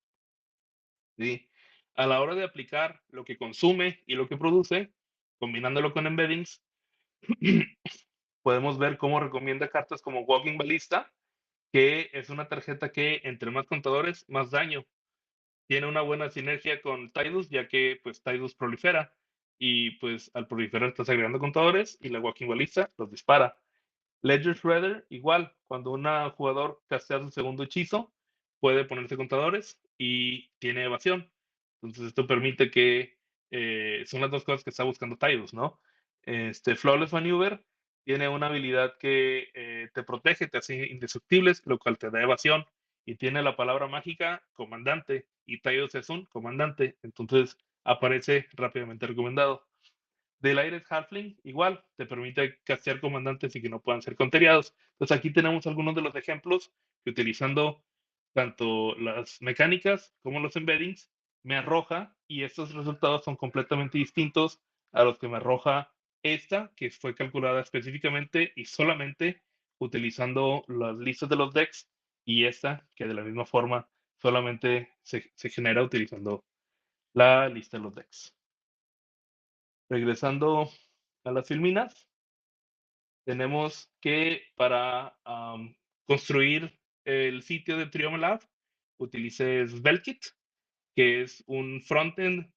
¿Sí? A la hora de aplicar lo que consume y lo que produce, combinándolo con embeddings, podemos ver cómo recomienda cartas como Walking Ballista, que es una tarjeta que entre más contadores, más daño. Tiene una buena sinergia con Tidus, ya que pues Tidus prolifera y pues al proliferar estás agregando contadores y la Walking Ballista los dispara. Ledger Shredder, igual, cuando un jugador castea su segundo hechizo, puede ponerse contadores y tiene evasión. Entonces esto permite que son las dos cosas que está buscando Tidus, ¿no? Flawless Maneuver tiene una habilidad que te protege, te hace indestructibles, lo cual te da evasión. Y tiene la palabra mágica comandante, y Tidus es un comandante, entonces aparece rápidamente recomendado. Delighted Halfling, igual, te permite castear comandantes y que no puedan ser countereados. Entonces aquí tenemos algunos de los ejemplos que utilizando tanto las mecánicas como los embeddings me arroja, y estos resultados son completamente distintos a los que me arroja esta, que fue calculada específicamente y solamente utilizando las listas de los decks, y esta, que de la misma forma solamente se genera utilizando la lista de los decks. Regresando a las filminas, tenemos que para construir el sitio de Trioma Lab utilices Svelte, que es un frontend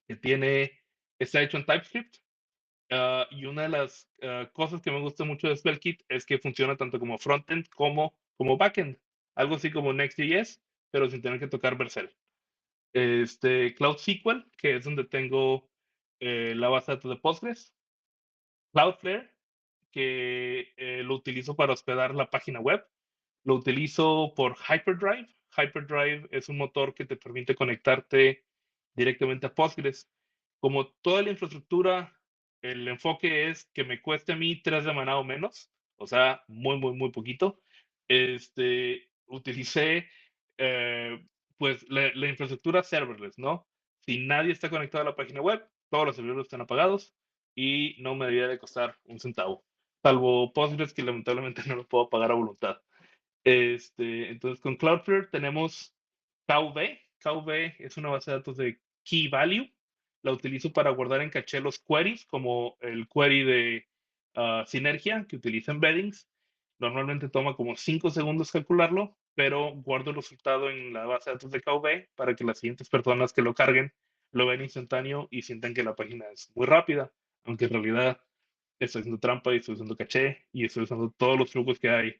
que está hecho en TypeScript. Y una de las cosas que me gusta mucho de SvelteKit es que funciona tanto como frontend como backend. Algo así como Next.js, pero sin tener que tocar Vercel. Cloud SQL, que es donde tengo la base de datos de Postgres. Cloudflare, que lo utilizo para hospedar la página web. Lo utilizo por Hyperdrive. Hyperdrive es un motor que te permite conectarte directamente a Postgres. Como toda la infraestructura, el enfoque es que me cueste a mí 3 de maná o menos, o sea, muy, muy, muy poquito. Utilicé pues la infraestructura serverless, ¿no? Si nadie está conectado a la página web, todos los servidores están apagados y no me debería de costar un centavo, salvo Postgres, que lamentablemente no lo puedo pagar a voluntad. Entonces con Cloudflare tenemos KV, KV es una base de datos de Key Value. La utilizo para guardar en caché los queries, como el query de Sinergia, que utiliza embeddings. Normalmente toma como 5 segundos calcularlo, pero guardo el resultado en la base de datos de KV para que las siguientes personas que lo carguen lo vean instantáneo y sientan que la página es muy rápida, aunque en realidad estoy haciendo trampa y estoy usando caché y estoy usando todos los trucos que hay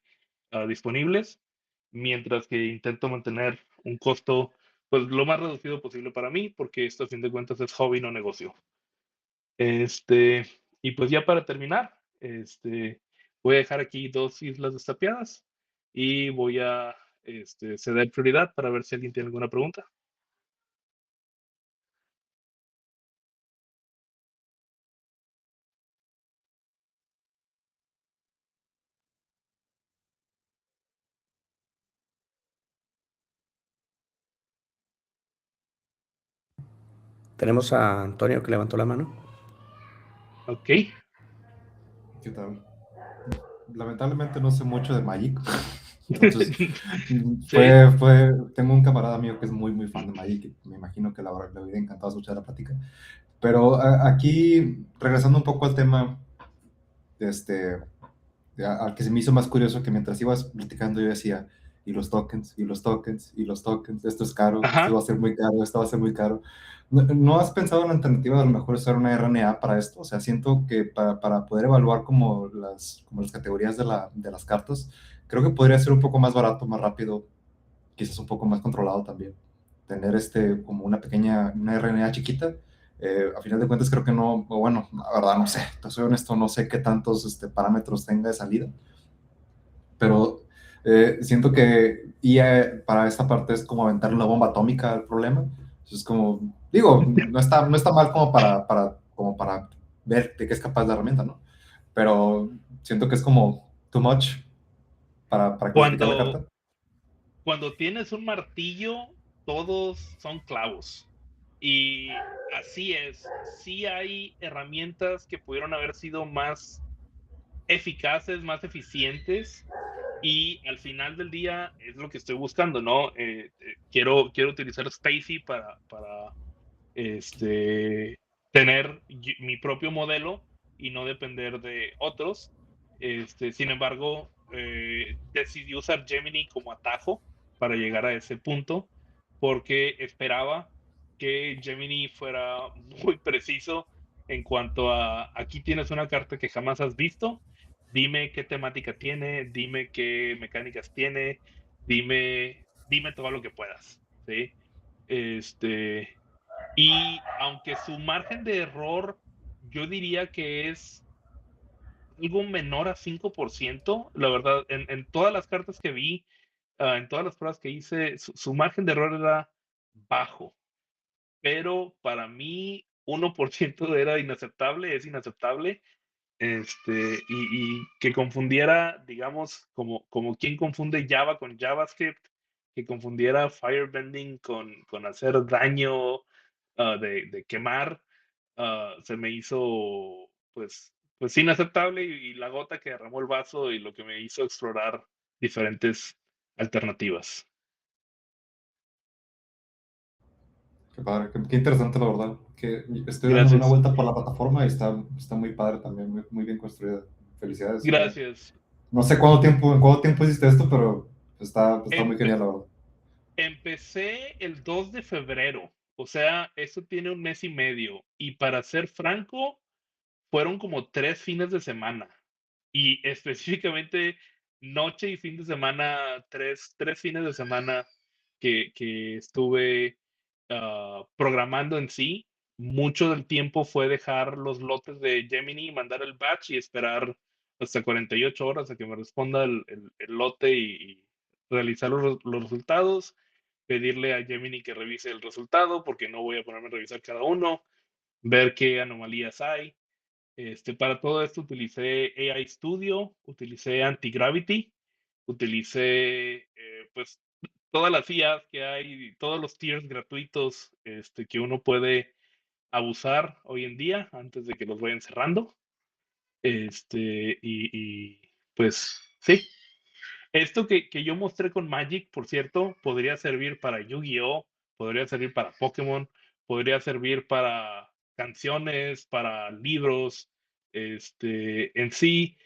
disponibles, mientras que intento mantener un costo pues lo más reducido posible para mí, porque esto a fin de cuentas es hobby, no negocio. Y pues ya para terminar, voy a dejar aquí 2 islas destapeadas y voy a ceder prioridad para ver si alguien tiene alguna pregunta. Tenemos a Antonio que levantó la mano. Ok. ¿Qué tal? Lamentablemente no sé mucho de Magic. Entonces, Sí. tengo un camarada mío que es muy, muy fan de Magic y me imagino que le hubiera encantado escuchar la plática. Pero aquí, regresando un poco al tema, este, al que se me hizo más curioso, que mientras ibas platicando yo decía, y los tokens, y los tokens, y los tokens, esto es caro, esto Ajá. va a ser muy caro, esto va a ser muy caro. ¿No has pensado en la alternativa de a lo mejor usar una RNA para esto? O sea, siento que para poder evaluar como las categorías de las cartas, creo que podría ser un poco más barato, más rápido, quizás un poco más controlado también. Tener como una RNA chiquita. A final de cuentas creo que no, o bueno, la verdad no sé, te soy honesto, no sé qué tantos parámetros tenga de salida, pero siento que IA para esta parte es como aventar una bomba atómica al problema. Es como, digo, no está mal como para ver de qué es capaz la herramienta, ¿no? Pero siento que es como too much para clasificar la Cuando, carta. cuando tienes un martillo, todos son clavos. Y así es. Sí hay herramientas que pudieron haber sido más eficaces, más eficientes, y al final del día es lo que estoy buscando, ¿no? Quiero utilizar Spacey para tener mi propio modelo y no depender de otros. Sin embargo, decidí usar Gemini como atajo para llegar a ese punto, porque esperaba que Gemini fuera muy preciso en cuanto a, aquí tienes una carta que jamás has visto, dime qué temática tiene, dime qué mecánicas tiene, dime todo lo que puedas, ¿sí? Y aunque su margen de error, yo diría que es algo menor a 5%, la verdad, en todas las cartas que vi, en todas las pruebas que hice, su margen de error era bajo, pero para mí 1% era inaceptable, es inaceptable, y que confundiera, digamos, como quien confunde Java con JavaScript, que confundiera Firebending con hacer daño, de quemar, se me hizo pues inaceptable, y la gota que derramó el vaso y lo que me hizo explorar diferentes alternativas. Qué padre, qué interesante la verdad. Que estoy dándome una Gracias. vuelta por la plataforma y está muy padre también, muy, muy bien construida. Felicidades. Gracias. No sé en cuánto tiempo hiciste esto, pero está muy Empe- genial la verdad. Empecé el 2 de febrero, o sea, eso tiene un mes y medio, y para ser franco, fueron como 3 fines de semana, y específicamente noche y fin de semana, tres fines de semana que estuve programando en sí. Mucho del tiempo fue dejar los lotes de Gemini, mandar el batch y esperar hasta 48 horas a que me responda el lote, y realizar los resultados, pedirle a Gemini que revise el resultado, porque no voy a ponerme a revisar cada uno, ver qué anomalías hay. Para todo esto utilicé AI Studio, utilicé Antigravity, utilicé pues todas las IAs que hay, todos los tiers gratuitos que uno puede abusar hoy en día antes de que los vayan cerrando. Pues sí, esto que yo mostré con Magic, por cierto, podría servir para Yu-Gi-Oh, podría servir para Pokémon, podría servir para canciones, para libros, en sí,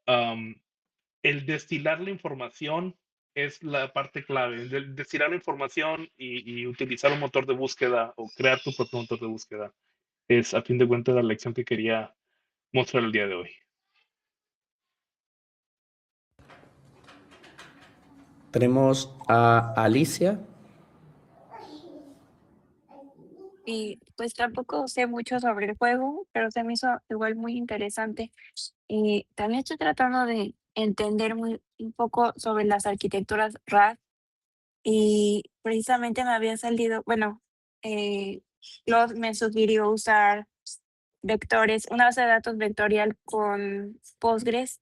el destilar la información es la parte clave. El destilar la información y utilizar un motor de búsqueda o crear tu propio motor de búsqueda es, a fin de cuentas, la lección que quería mostrar el día de hoy. Tenemos a Alicia. Y pues tampoco sé mucho sobre el juego, pero se me hizo igual muy interesante. Y también estoy tratando de entender un poco sobre las arquitecturas RAD y precisamente me había salido, bueno, Claude me sugirió usar vectores, una base de datos vectorial con Postgres.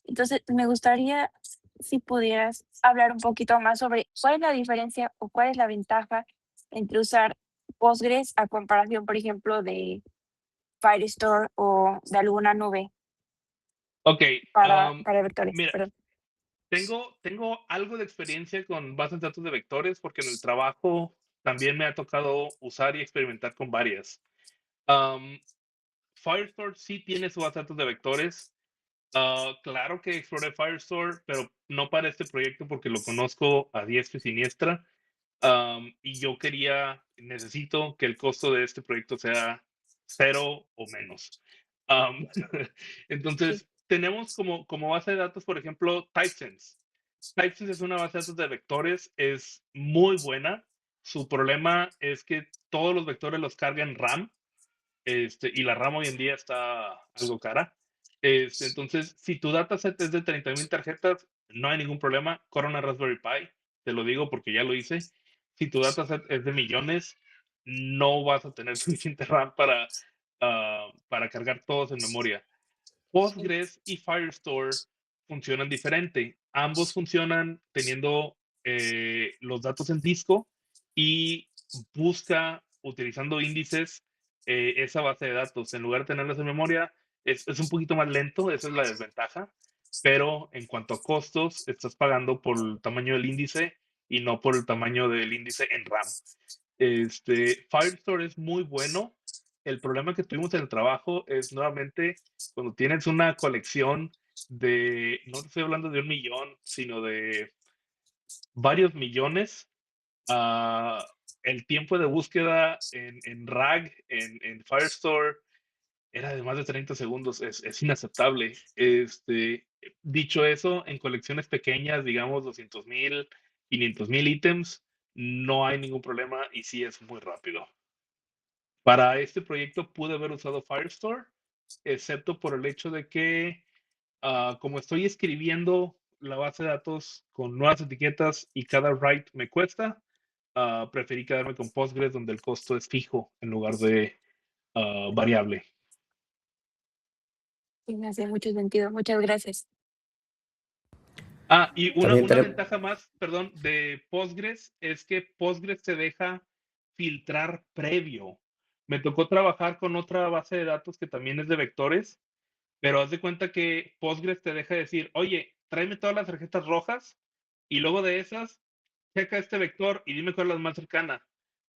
Entonces, me gustaría si pudieras hablar un poquito más sobre cuál es la diferencia o cuál es la ventaja entre usar Postgres a comparación, por ejemplo, de Firestore o de alguna nube Ok, para vectores. mira, Perdón. tengo algo de experiencia con bases de datos de vectores porque en el trabajo también me ha tocado usar y experimentar con varias. Firestore sí tiene su base de datos de vectores. Claro que exploré Firestore, pero no para este proyecto porque lo conozco a diestra y siniestra. Y yo necesito que el costo de este proyecto sea 0 o menos. Sí. Entonces, tenemos como base de datos, por ejemplo, TypeSense. TypeSense es una base de datos de vectores, es muy buena. Su problema es que todos los vectores los carga en RAM, y la RAM hoy en día está algo cara. Entonces, si tu dataset es de 30,000 tarjetas, no hay ningún problema. Corre una Raspberry Pi, te lo digo porque ya lo hice. Si tu dataset es de millones, no vas a tener suficiente RAM para cargar todos en memoria. Postgres y Firestore funcionan diferente. Ambos funcionan teniendo los datos en disco y busca, utilizando índices, esa base de datos. En lugar de tenerlas en memoria, es un poquito más lento, esa es la desventaja, pero en cuanto a costos, estás pagando por el tamaño del índice y no por el tamaño del índice en RAM. Firestore es muy bueno. El problema que tuvimos en el trabajo es nuevamente cuando tienes una colección de, no te estoy hablando de 1 millón, sino de varios millones, el tiempo de búsqueda en RAG, en Firestore, era de más de 30 segundos. Es inaceptable. Dicho eso, en colecciones pequeñas, digamos 200,000, 500,000 ítems, no hay ningún problema y sí es muy rápido. Para este proyecto pude haber usado Firestore, excepto por el hecho de que, como estoy escribiendo la base de datos con nuevas etiquetas y cada write me cuesta, preferí quedarme con Postgres, donde el costo es fijo en lugar de variable. Sí, me hace mucho sentido. Muchas gracias. Y También una ventaja más, perdón, de Postgres es que Postgres te deja filtrar previo. Me tocó trabajar con otra base de datos que también es de vectores, pero haz de cuenta que Postgres te deja decir, oye, tráeme todas las tarjetas rojas y luego de esas, checa este vector y dime cuál es la más cercana.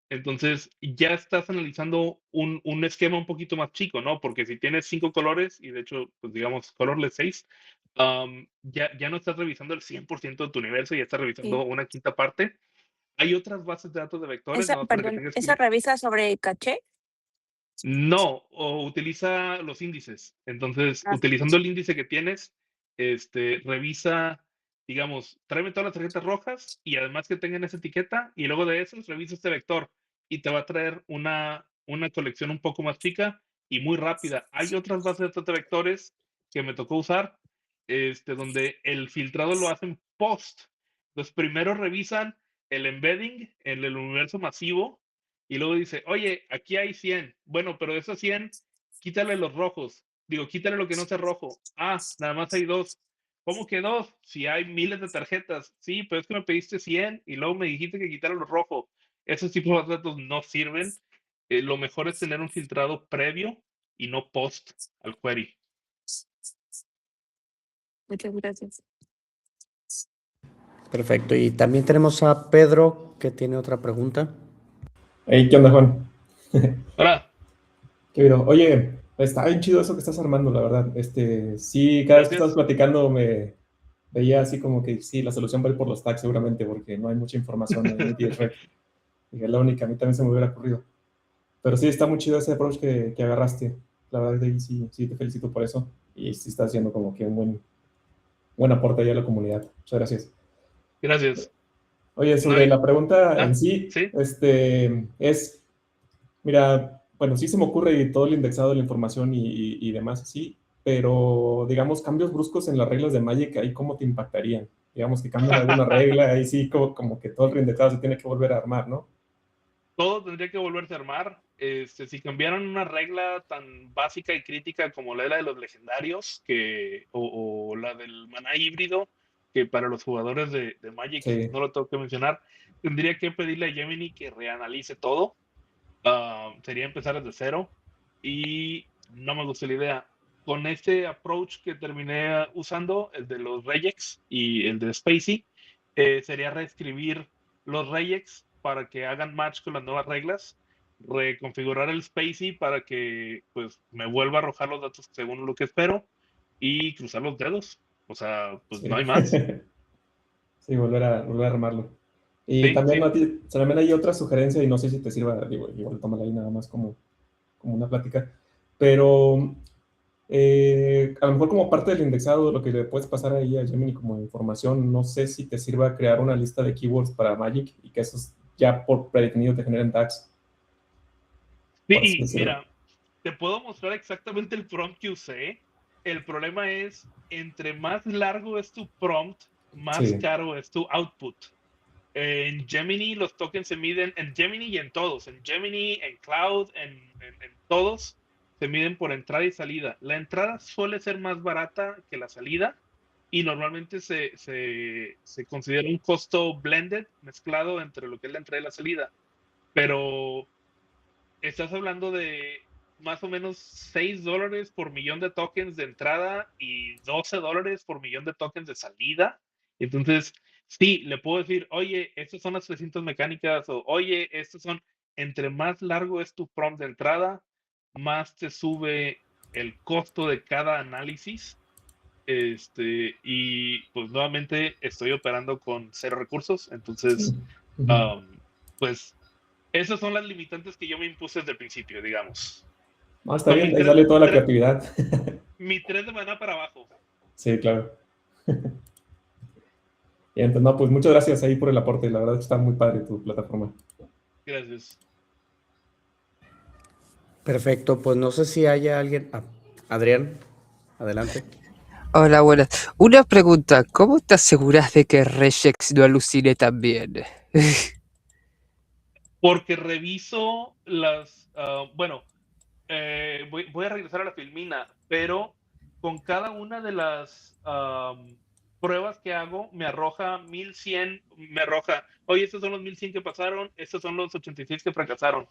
Entonces, ya estás analizando un esquema un poquito más chico, ¿no? Porque si tienes 5 colores, y de hecho, pues digamos, colorless 6, ya no estás revisando el 100% de tu universo, ya estás revisando Sí. una quinta parte. Hay otras bases de datos de vectores, Esa, nada más para que perdón, tengas ¿esa revisa sobre caché? No, o utiliza los índices. Entonces, Ah, utilizando el índice que tienes, revisa, digamos, tráeme todas las tarjetas rojas y además que tengan esa etiqueta, y luego de eso revisa este vector y te va a traer una colección un poco más chica y muy rápida. Hay otras bases de datos de vectores que me tocó usar, donde el filtrado lo hacen post. Entonces, primero revisan el embedding en el universo masivo y luego dice, oye, aquí hay 100. Bueno, pero de esos 100, quítale los rojos. Digo, quítale lo que no sea rojo. Nada más hay 2. ¿Cómo que 2? Si hay miles de tarjetas. Sí, pero es que me pediste 100 y luego me dijiste que quitara los rojos. Esos tipos de datos no sirven. Lo mejor es tener un filtrado previo y no post al query. muchas gracias. Perfecto. Y también tenemos a Pedro, que tiene otra pregunta. Hey, ¿qué onda, Juan? Hola, ¿Qué video? Oye, está bien chido eso que estás armando, la verdad. Sí, cada vez que estás gracias. platicando me veía así como que sí, la solución va a ir por los tags seguramente, porque no hay mucha información en DREC. Y es la única, a mí también se me hubiera ocurrido. Pero sí, está muy chido ese approach que agarraste. La verdad, de ahí sí, sí te felicito por eso. Y sí está haciendo como que un buen aporte ahí a la comunidad. Muchas gracias. Gracias. Oye, No, sobre la pregunta en ah, sí, sí. es, mira, bueno, sí se me ocurre y todo el indexado de la información y demás, sí, pero digamos, cambios bruscos en las reglas de Magic, ahí cómo te impactarían. Digamos que cambian alguna regla, ahí sí como que todo el reindexado se tiene que volver a armar, ¿no? Todo tendría que volverse a armar. Si cambiaran una regla tan básica y crítica como la de los legendarios, o la del maná híbrido, que para los jugadores de Magic Sí, no lo tengo que mencionar, tendría que pedirle a Gemini que reanalice todo. Sería empezar desde cero y no me gustó la idea. Con este approach que terminé usando, el de los regex y el de Spacey, sería reescribir los regex para que hagan match con las nuevas reglas, reconfigurar el Spacey para que pues me vuelva a arrojar los datos según lo que espero y cruzar los dedos. O sea, pues no sí. hay más. Sí, volver a armarlo. Y Sí, también, sí. ¿no? También hay otra sugerencia, y no sé si te sirva, digo, igual tómala ahí nada más como una plática, pero a lo mejor como parte del indexado, lo que le puedes pasar ahí a Gemini como información, no sé si te sirva crear una lista de keywords para Magic y que esos ya por predefinido te generen tags, por así Sí, decirlo. mira, te puedo mostrar exactamente el prompt que usé. El problema es, entre más largo es tu prompt, más Sí, caro es tu output. En Gemini los tokens se miden, en Gemini y en todos, en Gemini, en Cloud, en todos, se miden por entrada y salida. La entrada suele ser más barata que la salida y normalmente se considera un costo blended, mezclado entre lo que es la entrada y la salida. Pero estás hablando de más o menos $6 por millón de tokens de entrada y $12 por millón de tokens de salida. Entonces, sí, le puedo decir, oye, estas son las 300 mecánicas, o oye, estos son, entre más largo es tu prompt de entrada, más te sube el costo de cada análisis. Y pues nuevamente estoy operando con 0 recursos, sí. entonces, Ujú. um, pues esas son las limitantes que yo me impuse desde el principio, digamos. No, está Son bien, ahí sale toda la creatividad. mi 3 de maná para abajo. Sí, claro. Y entonces, no, pues muchas gracias ahí por el aporte, la verdad que está muy padre tu plataforma. Gracias. Perfecto, pues no sé si haya alguien. Adrián, adelante. Hola, buenas. Una pregunta, ¿cómo te aseguras de que Regex no alucine también? Porque reviso bueno, voy a regresar a la filmina, pero con cada una de las pruebas que hago me arroja 1100, me arroja, oye, estos son los 1100 que pasaron, estos son los 86 que fracasaron.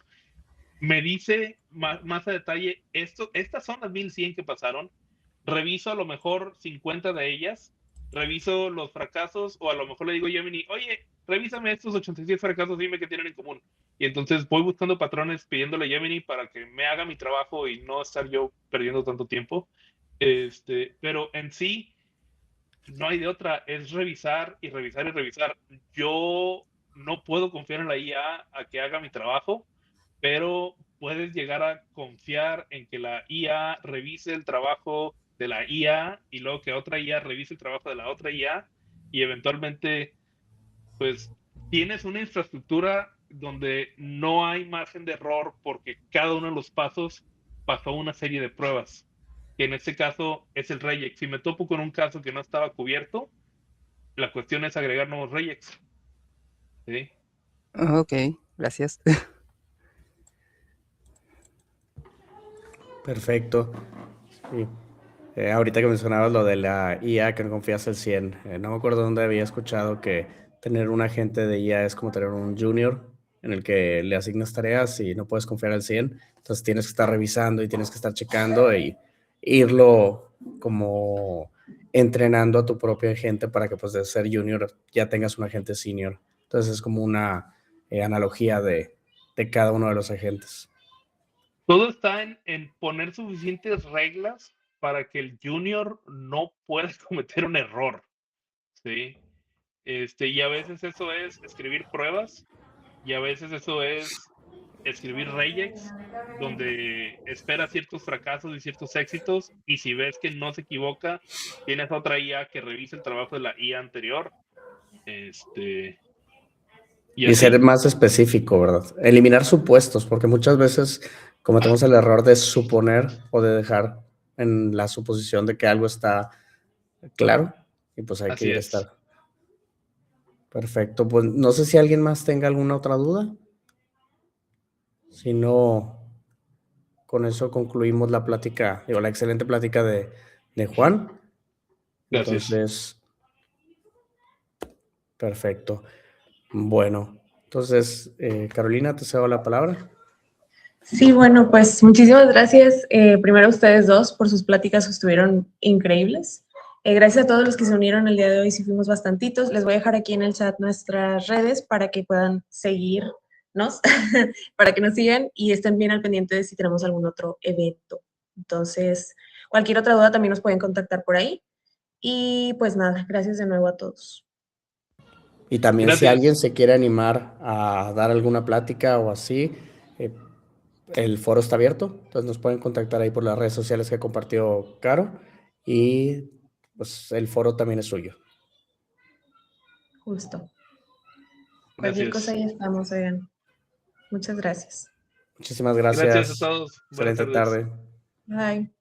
Me dice más a detalle, estas son las 1100 que pasaron, reviso a lo mejor 50 de ellas, reviso los fracasos, o a lo mejor le digo a Gemini, oye, revísame estos 86 fracasos, dime qué tienen en común. Y entonces voy buscando patrones, pidiéndole a Gemini para que me haga mi trabajo y no estar yo perdiendo tanto tiempo. Pero en sí, no hay de otra, es revisar y revisar y revisar. Yo no puedo confiar en la IA a que haga mi trabajo, pero puedes llegar a confiar en que la IA revise el trabajo de la IA y luego que otra IA revise el trabajo de la otra IA y eventualmente pues tienes una infraestructura donde no hay margen de error porque cada uno de los pasos pasó una serie de pruebas, que en este caso es el regex. Si me topo con un caso que no estaba cubierto, la cuestión es agregar nuevos regex. ¿Sí? Ok, gracias. Perfecto. Sí. Ahorita que mencionabas lo de la IA, que no confías al 100, no me acuerdo dónde había escuchado que tener un agente de IA es como tener un junior en el que le asignas tareas y no puedes confiar al 100. Entonces tienes que estar revisando y tienes que estar checando y irlo como entrenando a tu propio agente para que pues de ser junior ya tengas un agente senior. Entonces es como una analogía de de cada uno de los agentes. Todo está en poner suficientes reglas para que el junior no pueda cometer un error, ¿sí? Y a veces eso es escribir pruebas, y a veces eso es escribir regex, donde espera ciertos fracasos y ciertos éxitos, y si ves que no se equivoca, tienes otra IA que revisa el trabajo de la IA anterior. Y así. ser más específico, ¿verdad? Eliminar supuestos, porque muchas veces cometemos el error de suponer o de dejar en la suposición de que algo está claro, y pues hay que Así ir a es. estar. Perfecto, pues no sé si alguien más tenga alguna otra duda. Si no, con eso concluimos la plática, la excelente plática de Juan. Gracias. Entonces, perfecto. Bueno, entonces, Carolina, te cedo la palabra. Sí, bueno, pues muchísimas gracias primero a ustedes dos por sus pláticas que estuvieron increíbles. Gracias a todos los que se unieron el día de hoy, sí fuimos bastantitos. Les voy a dejar aquí en el chat nuestras redes para que puedan seguirnos, para que nos sigan y estén bien al pendiente de si tenemos algún otro evento. Entonces, cualquier otra duda también nos pueden contactar por ahí. Y pues nada, gracias de nuevo a todos. Y también Gracias. si alguien se quiere animar a dar alguna plática o así, el foro está abierto, entonces nos pueden contactar ahí por las redes sociales que compartió Caro y pues el foro también es suyo. Justo. Cualquier cosa ahí estamos, oigan. Muchas gracias. Muchísimas gracias. Gracias a todos. Buenas Excelente tardes. tarde. Bye.